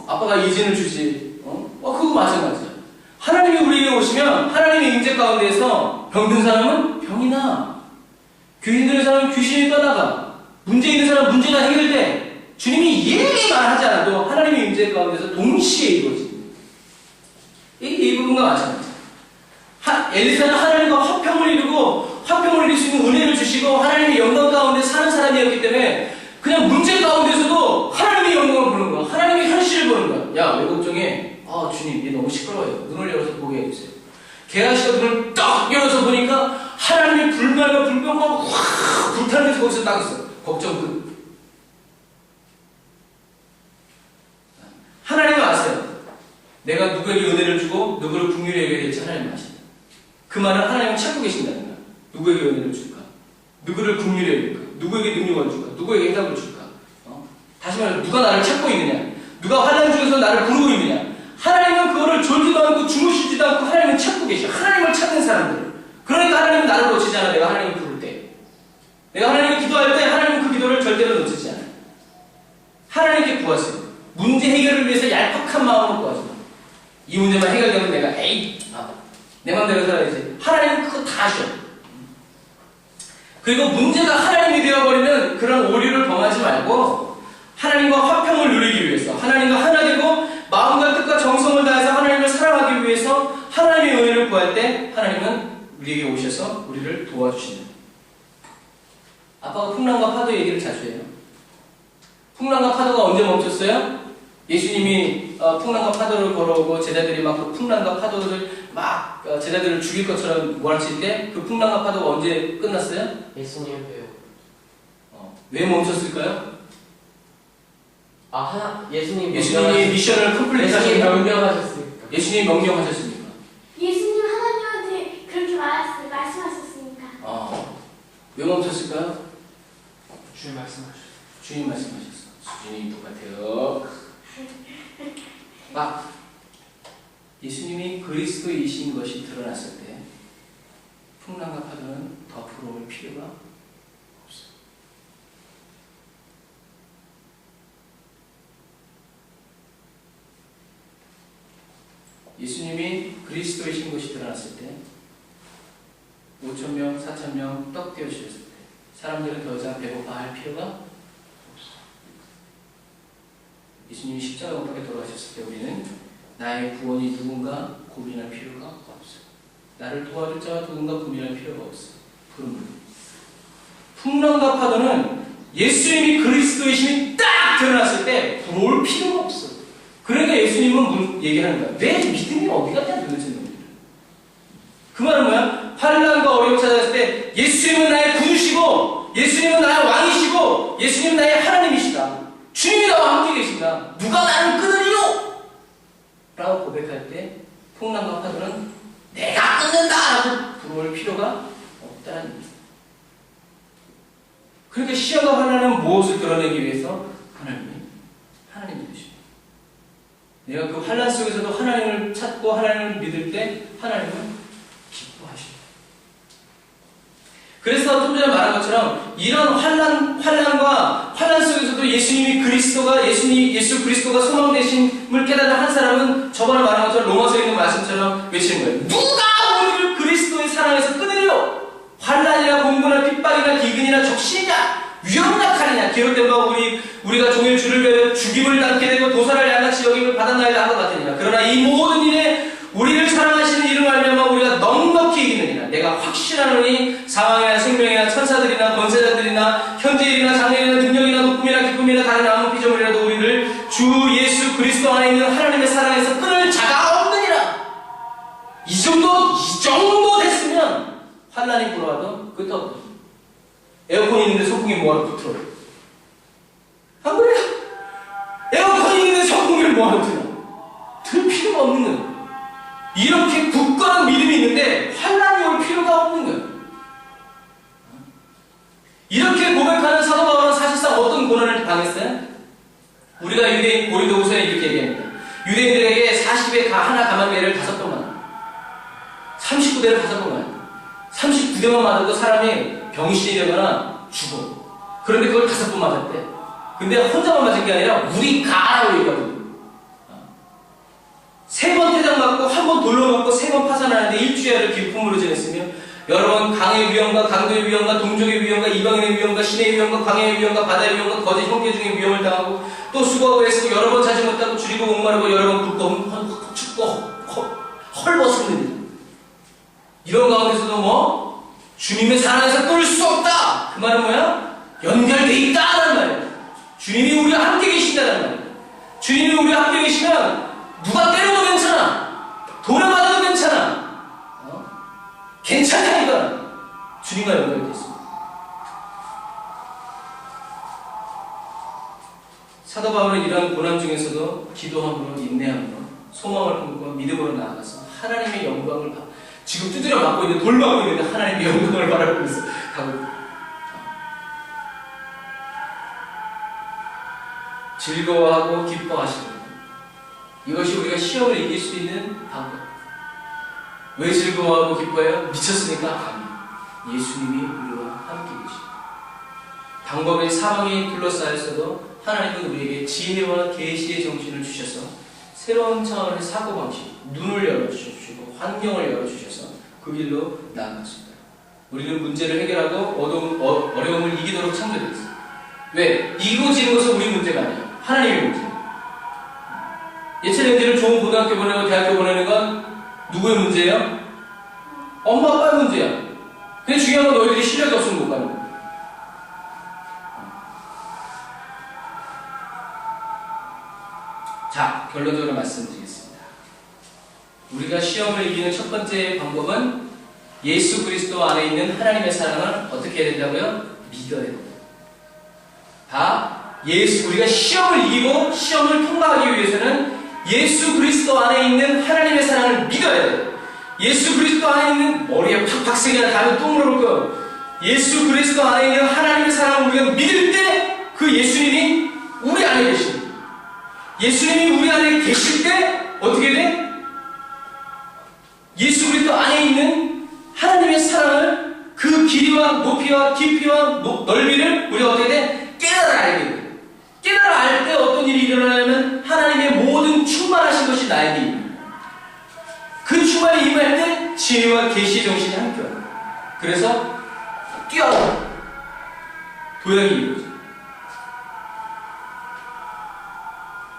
Speaker 1: 아빠가 이진을 주지. 그거 마찬가지야. 하나님이 우리에게 오시면 하나님의 임재 가운데에서 병든 사람은 병이 나. 귀신 들린 사람은 귀신이 떠나가. 문제 있는 사람은 문제가 해결돼. 주님이 얘기 말하지 않아도 하나님의 임재 가운데서 동시에 이루어집니다. 이게 이 부분과 마찬가지야. 엘리사는 하나님과 화평을 이루고 화평을 이룰 수 있는 은혜를 주시고 하나님의 영광 가운데 사는 사람이었기 때문에 그냥 문제 가운데서도 하나님의 영광을 보는 거야. 하나님의 현실을 보는 거야. 야, 왜 걱정해? 주님, 얘 너무 시끄러워요. 눈을 열어서 보게 해주세요. 게하시가 눈을 딱 열어서 보니까 하나님의 불말과 불병과 확 불타면서 거기서 딱 있어. 걱정 끝. 하나님은 아세요. 내가 누구에게 은혜를 주고 누구를 긍휼히 여겨야 될지 하나님은 아십니다. 그 말은 하나님은 찾고 계신다는 거야. 누구에게 은혜를 줄까? 누구를 긍휼히 여길까? 누구에게 능력을 줄까? 누구에게 해답을 줄까? 다시 말해 누가 나를 찾고 있느냐? 누가 환난 중에서 나를 부르고 있느냐? 하나님은 그거를 졸지도 않고 주무시지도 않고 하나님은 찾고 계셔. 하나님을 찾는 사람들. 그러니까 하나님은 나를 놓치지 않아. 내가 하나님을 부를 때. 내가 하나님을 기도할 때 하나님은 그 기도를 절대로 놓치지 않아. 하나님께 구하세요. 문제 해결을 위해서 얄팍한 마음으로 구하지 마. 이 문제만 해결되면 내가 내 맘대로 살아야지. 하나님은 그거 다 아셔. 그리고 문제가 하나님이 되어버리는 그런 오류를 범하지 말고 하나님과 화평을 누리기 위해서 하나님과 하나 되고 마음과 뜻과 정성을 다해서 하나님을 사랑하기 위해서 하나님의 은혜를 구할 때 하나님은 우리에게 오셔서 우리를 도와주신다. 아빠가 풍랑과 파도 얘기를 자주 해요. 풍랑과 파도가 언제 멈췄어요? 예수님이 풍랑과 파도를 걸어오고 제자들이 막 그 풍랑과 파도를 막 제자들을 죽일 것처럼 몰아칠 때 그 풍랑과 파도가 언제 끝났어요?
Speaker 4: 예수님 배우.
Speaker 1: 왜 멈췄을까요?
Speaker 4: 예수님이
Speaker 1: 미션을 컴플릿
Speaker 4: 예수님
Speaker 1: 하셨습니까?
Speaker 4: 명령하셨으니까.
Speaker 1: 예수님이 명령하셨습니까?
Speaker 2: 예수님 하나님한테 그렇게 말씀하셨으니까.
Speaker 1: 왜 멈췄을까요?
Speaker 3: 주님 말씀하셨어요.
Speaker 1: 주님 말씀하셨어. 주님이 똑같아요. 예수님이 그리스도이신 것이 드러났을 때 풍랑과 파도는 더 부러울 필요가 없어요. 예수님이 그리스도이신 것이 드러났을 때 5,000명, 4,000명 떡 떼어주셨을 때 사람들은 더 이상 배고파할 필요가 없어. 예수님이 십자가 못 박혀 돌아가셨을 때 우리는 나의 구원이 누군가 고민할 필요가 없어. 나를 도와줄 자가 누군가 고민할 필요가 없어. 풍랑과 파도는 예수님이 그리스도이심이 딱 드러났을 때 부러울 필요가 없어. 그러니까 예수님은 얘기하는 거야. 내 믿음이 어디 갔냐 도대체 너희들. 그 말은 뭐야? 환난과 어려움 찾아왔을 때 예수님은 나의 구주시고 예수님은 나의 왕이시고 예수님은 나의 하나님이시다. 주님이 나와 함께 계신다. 누가 나를 끊으리요? 라고 고백할 때 풍랑과 파도는 내가 끊는다! 라고 부러울 필요가 없다는 얘기입니다. 그러니까 시험과 환난은 무엇을 드러내기 위해서? 하나님이 되십니다. 내가 그 환난 속에서도 하나님을 찾고 하나님을 믿을 때 하나님은 기뻐하십니다. 그래서 좀 전에 말한 것처럼 이런 환난과 환난 속에서도 예수 그리스도가 소망 되심을 깨달은 한 사람은 저번에 말한 것처럼 로마서에 있는 말씀처럼 외치는 거예요. 누가 우리를 그리스도의 사랑에서 끊으리요? 환난이나 공고나 핍박이나 기근이나 적신이냐 위험이나 칼이냐 기록된 바 우리가 종일 주를 배워 죽임을 당게 되고 도살을 양같이 여김을 받았나이다 한것 같으니라. 그러나 이 모든 일에 우리를 사랑하시는 이름 알미암아 우리가 넉넉히 이기느니라. 내가 확신하노니 사망이나 생명이나 천사들이나 권세자들이나 현재일이나 장래일이나 능력이나 높음이나 기쁨이나 다른 아무 피조물이라도 우리를 주 예수 그리스도 안에 있는 하나님의 사랑에서 끊을 자가 없느니라. 이 정도 됐으면 환난이 불어와도 끝도 없다. 에어컨이 있는데 선풍기 뭐하러 틀어요? 안 그래요? 에어컨이 있는데 선풍기를 뭐하러 틀어? 틀 필요가 없는 거예요. 이렇게 굳건한 믿음이 있는데 환난이 올 필요가 없는 거예요. 이렇게 고백하는 사도 바울은 사실상 어떤 고난을 당했어요? 우리가 유대인 고린도후서에 이렇게 얘기합니다. 유대인들에게 40에 하나 감한매를 5번 맞아. 39대를 5번 맞아. 39대만 맞아도 사람이 병신이 되거나 죽어. 그런데 그걸 5번 맞았대. 근데 혼자만 맞은 게 아니라 우리 가라고 얘기하거든. 3번 태장 맞고 1번 돌로 맞고 3번 파산하는데 일주일을 기품으로 지냈으며 여러분 강의 위험과 강도의 위험과 동족의 위험과 이방인의 위험과 신의 위험과 광야의 위험과 바다의 위험과 거짓 형제 중에 위험을 당하고 또 수고하고 애쓰고 여러 번 자지 못하고 줄이고 목마르고 여러 번 굶고 춥고 헐벗습니다. 이런 가운데서도 주님의 사랑에서 끊을 수 없다. 그 말은 뭐야? 연결되어 있다는 말이야. 주님이 우리와 함께 계신다는 말이야. 주님이 우리와 함께 계시면 누가 때려도 괜찮아. 돌에 맞아도 괜찮아. 괜찮다니까. 주님과 연결되어 있습니다. 사도 바울은 이러한 고난 중에서도 기도함으로 인내함으로 소망을 품고 믿음으로 나아가서 하나님의 영광을 지금 두드려 맞고 있는 돌맞고 있는데 하나님의 영광을 바라보고 있어. 즐거워하고 기뻐하시고 이것이 우리가 시험을 이길 수 있는 방법. 왜 즐거워하고 기뻐해요? 미쳤으니까 아니. 예수님이 우리와 함께 계십니다. 방법의 사망이 둘러싸였어도 하나님은 우리에게 지혜와 계시의 정신을 주셔서 새로운 차원의 사고방식, 눈을 열어주시고 환경을 열어주셔서 그 길로 나아갔습니다. 우리는 문제를 해결하고 어려움을 이기도록 창조되었습니다. 왜? 이루어지는 것은 우리 문제가 아니에요. 하나님의 문제예요. 예체능들을 좋은 고등학교 보내고 대학교 보내는 건 누구의 문제예요? 엄마 아빠의 문제야. 근데 중요한 건 너희들이 실력이 없으면 못 가는 거야. 자, 결론적으로 말씀드리겠습니다. 우리가 시험을 이기는 첫 번째 방법은 예수 그리스도 안에 있는 하나님의 사랑을 어떻게 해야 된다고요? 믿어야 된다. 우리가 시험을 이기고 시험을 통과하기 위해서는 예수 그리스도 안에 있는 하나님의 사랑을 믿어야 돼요. 예수 그리스도 안에 있는 머리에 팍팍 세게 다음에 또 물어볼 거예요. 예수 그리스도 안에 있는 하나님의 사랑을 우리가 믿을 때 그 예수님이 우리 안에 계십니다. 예수님이 우리 안에 계실 때 어떻게 돼? 예수 그리스도 안에 있는 하나님의 사랑을 그 길이와 높이와 깊이와 넓이를 우리가 어떻게 돼? 깨달아 알게 돼. 깨달아 알 때 어떤 일이 일어나냐면 하나님의 모든 충만하신 것이 나에게 있는 충만이 임할 때 지혜와 계시 정신이 함께하고 그래서 뛰어나가 도약이 이루어져.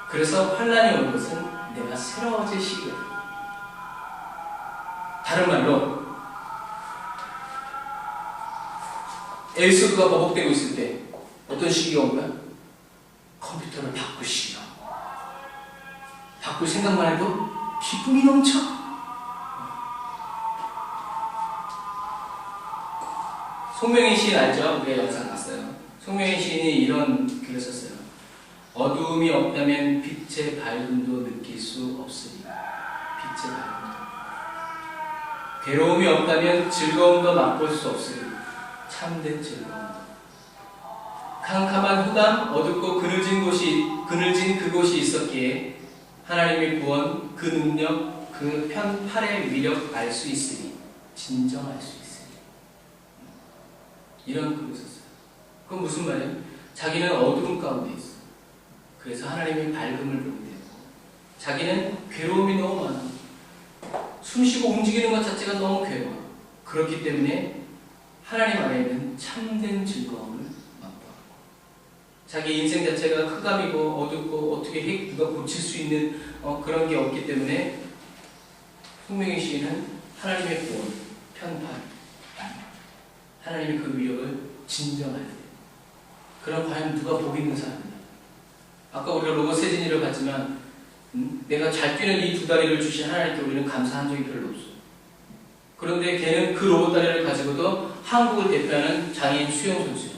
Speaker 1: 그래서 환란이 오는 것은 내가 새로워질 시기다. 다른 말로 에이스가 버벅대고 있을 때 어떤 시기가 온 거야? 컴퓨터를 바꿀 시기가. 바꿀 생각만 해도 기쁨이 넘쳐. 송명희 시인 알죠? 우리가 영상 봤어요. 송명희 시인이 이런 글을 썼어요. 어두움이 없다면 빛의 밝음도 느낄 수 없으니. 빛의 밝음도. 괴로움이 없다면 즐거움도 맛볼 수 없으니. 참된 즐거움. 캄캄한 후담, 어둡고 그늘진 그곳이 있었기에 하나님의 구원, 그 능력, 그 편팔의 위력 알 수 있으니 진정할 수 있으니 이런 글을 썼어요. 그건 무슨 말이에요? 자기는 어두움 가운데 있어. 그래서 하나님의 밝음을 보게 되고 자기는 괴로움이 너무 많아. 숨쉬고 움직이는 것 자체가 너무 괴로워. 그렇기 때문에 하나님 안에 있는 참된 즐거움을 맛보고 자기 인생 자체가 흑암이고 어둡고 어떻게 누가 고칠 수 있는 그런 게 없기 때문에 송명희 시인은 하나님의 구원, 편팔, 하나님의 그 위력을 진정해야 돼요. 그럼 과연 누가 복 있는 사람이냐? 아까 우리가 로봇 세진이를 봤지만 내가 잘 뛰는 이 두 다리를 주신 하나님께 우리는 감사한 적이 별로 없어요. 그런데 걔는 그 로봇 다리를 가지고도 한국을 대표하는 장애인 수영 선수예요.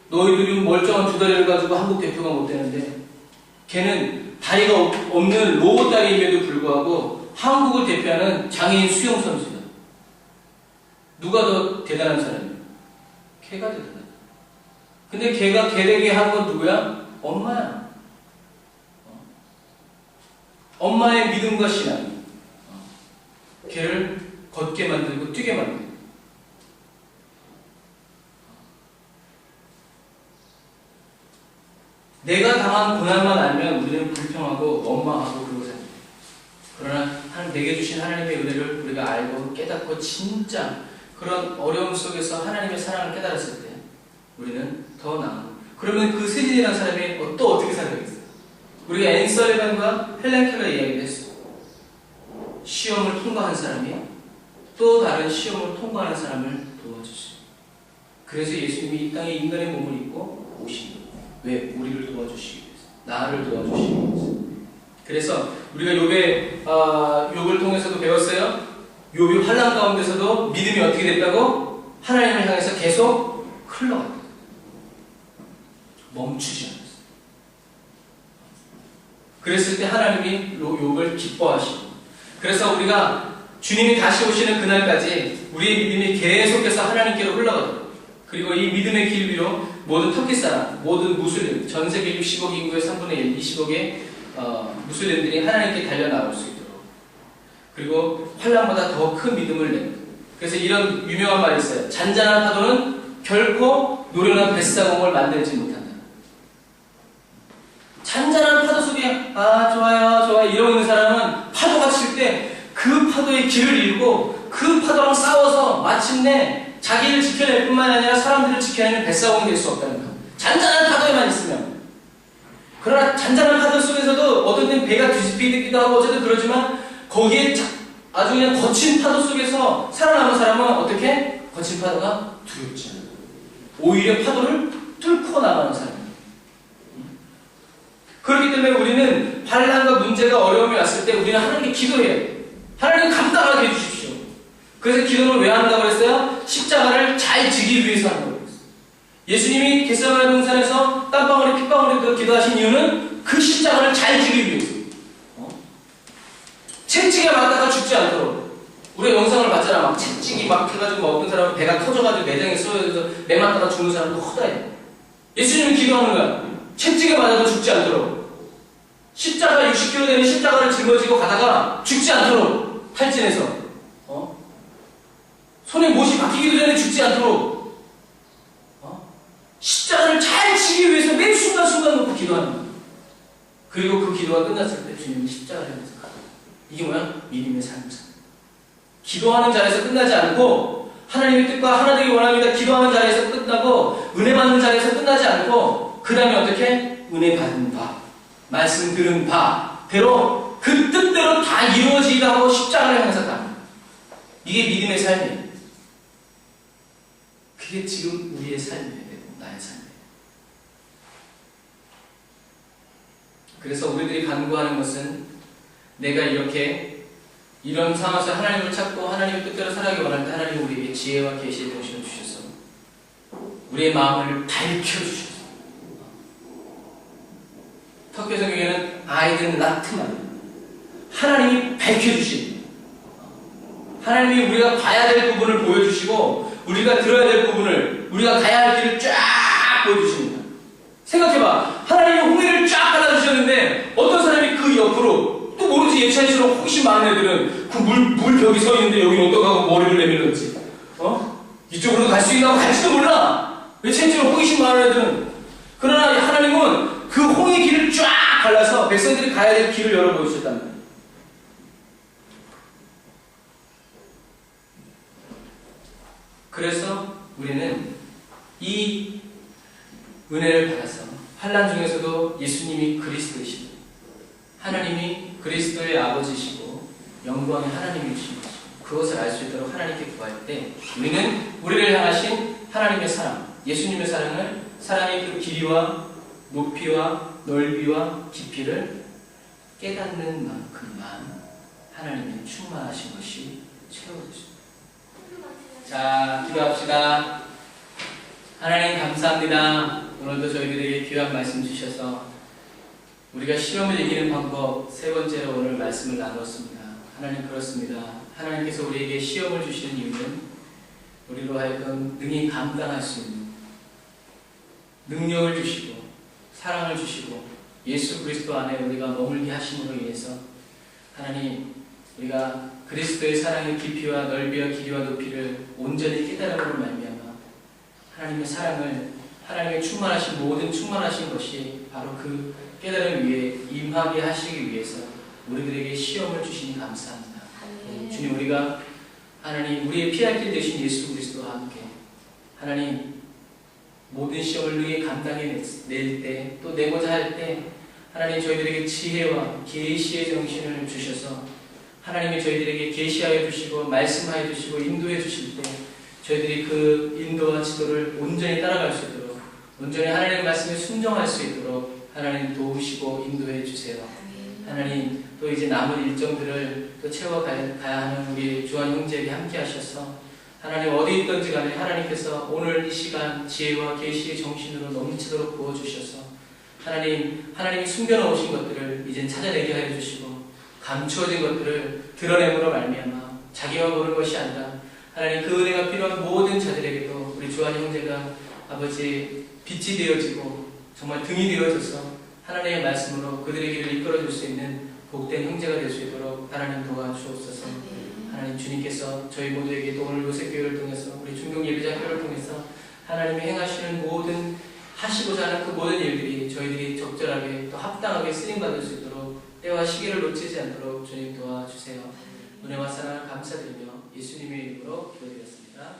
Speaker 1: 너희들이 멀쩡한 두 다리를 가지고 한국 대표가 못 되는데 걔는 다리가 없는 로봇 다리임에도 불구하고 한국을 대표하는 장애인 수영 선수다. 누가 더 대단한 사람이에요? 걔가 대단하다. 근데 걔가 걔되게 한 건 누구야? 엄마야. 엄마의 믿음과 신앙. 걔를 걷게 만들고 뛰게 만들고. 내가 당한 고난만 알면 우리는 불평하고 원망하고 그러고 살아요. 그러나 내게 주신 하나님의 은혜를 우리가 알고 깨닫고 진짜 그런 어려움 속에서 하나님의 사랑을 깨달았을 때 우리는 더 나아가고. 그러면 그 세진이라는 사람이 또 어떻게 살아가겠어요? 우리가 앤 설리반과 헬렌 켈러 이야기를 했어요. 시험을 통과한 사람이 또 다른 시험을 통과하는 사람을 도와주시고. 그래서 예수님이 이 땅에 인간의 몸을 입고 오신 거예요. 왜? 우리를 도와주시기 위해서. 나를 도와주시기 위해서. 그래서 우리가 욥을 통해서도 배웠어요. 욥이 환난 가운데서도 믿음이 어떻게 됐다고? 하나님을 향해서 계속 흘러갔다. 멈추지 않았어요. 그랬을 때 하나님이 욥을 기뻐하시고. 그래서 우리가 주님이 다시 오시는 그날까지 우리의 믿음이 계속해서 하나님께로 흘러가도록. 그리고 이 믿음의 길 위로 모든 터키 사람, 모든 무슬림, 전 세계 60억 인구의 3분의 1, 20억의 무슬림들이 하나님께 달려나올 수 있도록. 그리고 환난보다 더 큰 믿음을 내는. 그래서 이런 유명한 말이 있어요. 잔잔한 파도는 결코 노련한 뱃사공을 만들지 못한다. 잔잔한 파도 속에 좋아요 이러고 있는 사람은 파도가 칠 때 그 파도의 길을 잃고 그 파도랑 싸워서 마침내 자기를 지켜낼 뿐만 아니라 사람들을 지켜내는 뱃사공이 될 수 없다는 거예요. 잔잔한 파도에만 있으면. 그러나 잔잔한 파도 속에서도 어떤 때는 배가 뒤집히기도 하고 어쨌든 그러지만 거기에 아주 그냥 거친 파도 속에서 살아남은 사람은 어떻게? 거친 파도가 두렵지 않아요. 오히려 파도를 뚫고 나가는 사람이에요. 그렇기 때문에 우리는 환난과 문제가 어려움이 왔을 때 우리는 하나님께 기도해야 돼요. 하나님 감당하게 해주십시오. 그래서 기도를 왜 한다고 그랬어요? 십자가를 잘 지기 위해서 한다고 그랬어요. 예수님이 겟세마네 동산에서 땀방울에 핏방울에 기도하신 이유는 그 십자가를 잘 지기 위해서. 채찍에 맞다가 죽지 않도록. 우리가 영상을 봤잖아. 막 채찍이 막 해가지고 어떤 사람은 배가 터져가지고 내장에 쏘여서 매 맞다가 죽는 사람도 허다해. 예수님은 기도하는 거야. 채찍에 맞아도 죽지 않도록. 십자가 60kg 되는 십자가를 짊어지고 가다가 죽지 않도록. 탈진해서. 손에 못이 박히기도 전에 죽지 않도록. 십자가를 잘 지기 위해서 매 순간순간 놓고 기도하는 거야. 그리고 그 기도가 끝났을 때 주님이 십자가를 향해서 가요. 이게 뭐야? 믿음의 삶이죠. 기도하는 자리에서 끝나지 않고 하나님의 뜻과 하나 되기 원합니다. 기도하는 자리에서 끝나고 은혜 받는 자리에서 끝나지 않고 그 다음에 어떻게? 은혜 받은 바, 말씀 들은 바대로 그 뜻대로 다 이루어지기도 하고 십자가를 향해서 갑니다. 이게 믿음의 삶이에요. 그게 지금 우리의 삶이에요. 나의 삶이에요. 그래서 우리들이 간구하는 것은 내가 이런 상황에서 하나님을 찾고 하나님의 뜻대로 살아가기 원할 때 하나님은 우리에게 지혜와 계시의 정신을 주셔서 우리의 마음을 밝혀주셔서 터키 성경에는 아이들은 라트만 하나님이 밝혀주신 하나님이 우리가 봐야 될 부분을 보여주시고 우리가 들어야 될 부분을 우리가 가야 할 길을 쫙 보여주십니다. 생각해봐. 하나님이 홍해를 쫙 갈라주셨는데 어떤 사람이 그 옆으로 또 모르지 예찬이처럼 훨씬 많은 애들은 그 물벽이 서 있는데 여기는 어떡하고 머리를 내밀는지 이쪽으로 갈 수 있나 갈지도 몰라. 예찬이처럼 훨씬 많은 애들은. 그러나 하나님은 그 홍해 길을 쫙 갈라서 백성들이 가야 될 길을 열어 보여주셨단 말이에요. 그래서 우리는 이 은혜를 받아서 환난 중에서도 예수님이 그리스도이십니다. 하나님이 그리스도의 아버지시고 영광의 하나님이신 것이고 그것을 알 수 있도록 하나님께 구할 때 우리는 우리를 향하신 하나님의 사랑, 예수님의 사랑을 사랑의 그 길이와 높이와 넓이와 깊이를 깨닫는 만큼만 하나님의 충만하신 것이 채워주십니다. 자, 기도합시다. 하나님 감사합니다. 오늘도 저희들에게 귀한 말씀 주셔서 우리가 시험을 이기는 방법 세 번째로 오늘 말씀을 나누었습니다. 하나님 그렇습니다. 하나님께서 우리에게 시험을 주시는 이유는 우리로 하여금 능히 감당할 수 있는 능력을 주시고 사랑을 주시고 예수 그리스도 안에 우리가 머물게 하심으로 인해서 하나님 우리가 그리스도의 사랑의 깊이와 넓이와 길이와 높이를 온전히 깨달음으로 말미암아 하나님의 사랑을 하나님의 충만하신 모든 충만하신 것이 바로 그 깨달음 위에 임하게 하시기 위해서 우리들에게 시험을 주시니 감사합니다. 주님 우리가 하나님 우리의 피할 길 되신 예수 그리스도와 함께 하나님 모든 시험을 능히 감당해 낼 때 또 내고자 할 때 하나님 저희들에게 지혜와 계시의 정신을 주셔서 하나님이 저희들에게 계시하여 주시고 말씀하여 주시고 인도해 주실 때 저희들이 그 인도와 지도를 온전히 따라갈 수 있도록 온전히 하나님의 말씀에 순종할 수 있도록 하나님 도우시고 인도해 주세요. 하나님 또 이제 남은 일정들을 또 채워가야 하는 우리 주한 형제에게 함께 하셔서 하나님 어디 있든지 간에 하나님께서 오늘 이 시간 지혜와 계시의 정신으로 넘치도록 부어주셔서 하나님이 숨겨놓으신 것들을 이젠 찾아내게 하여 주시고 감추어진 것들을 드러냄으로 말미암아 자기만 보는 것이 아니라 하나님 그 은혜가 필요한 모든 자들에게도 우리 주한 형제가 아버지 빛이 되어지고 정말 등이 되어져서 하나님의 말씀으로 그들의 길을 이끌어줄 수 있는 복된 형제가 될 수 있도록 하나님 도와주옵소서. 하나님 주님께서 저희 모두에게 또 오늘 요셉교회를 통해서 우리 중동 예배자교회를 통해서 하나님이 행하시는 모든 하시고자 하는 그 모든 일들이 저희들이 적절하게 또 합당하게 쓰임받을 수 있도록 때와 시기를 놓치지 않도록 주님 도와주세요. 은혜와 사랑을 감사드리며 예수님의 이름으로 기도드렸습니다.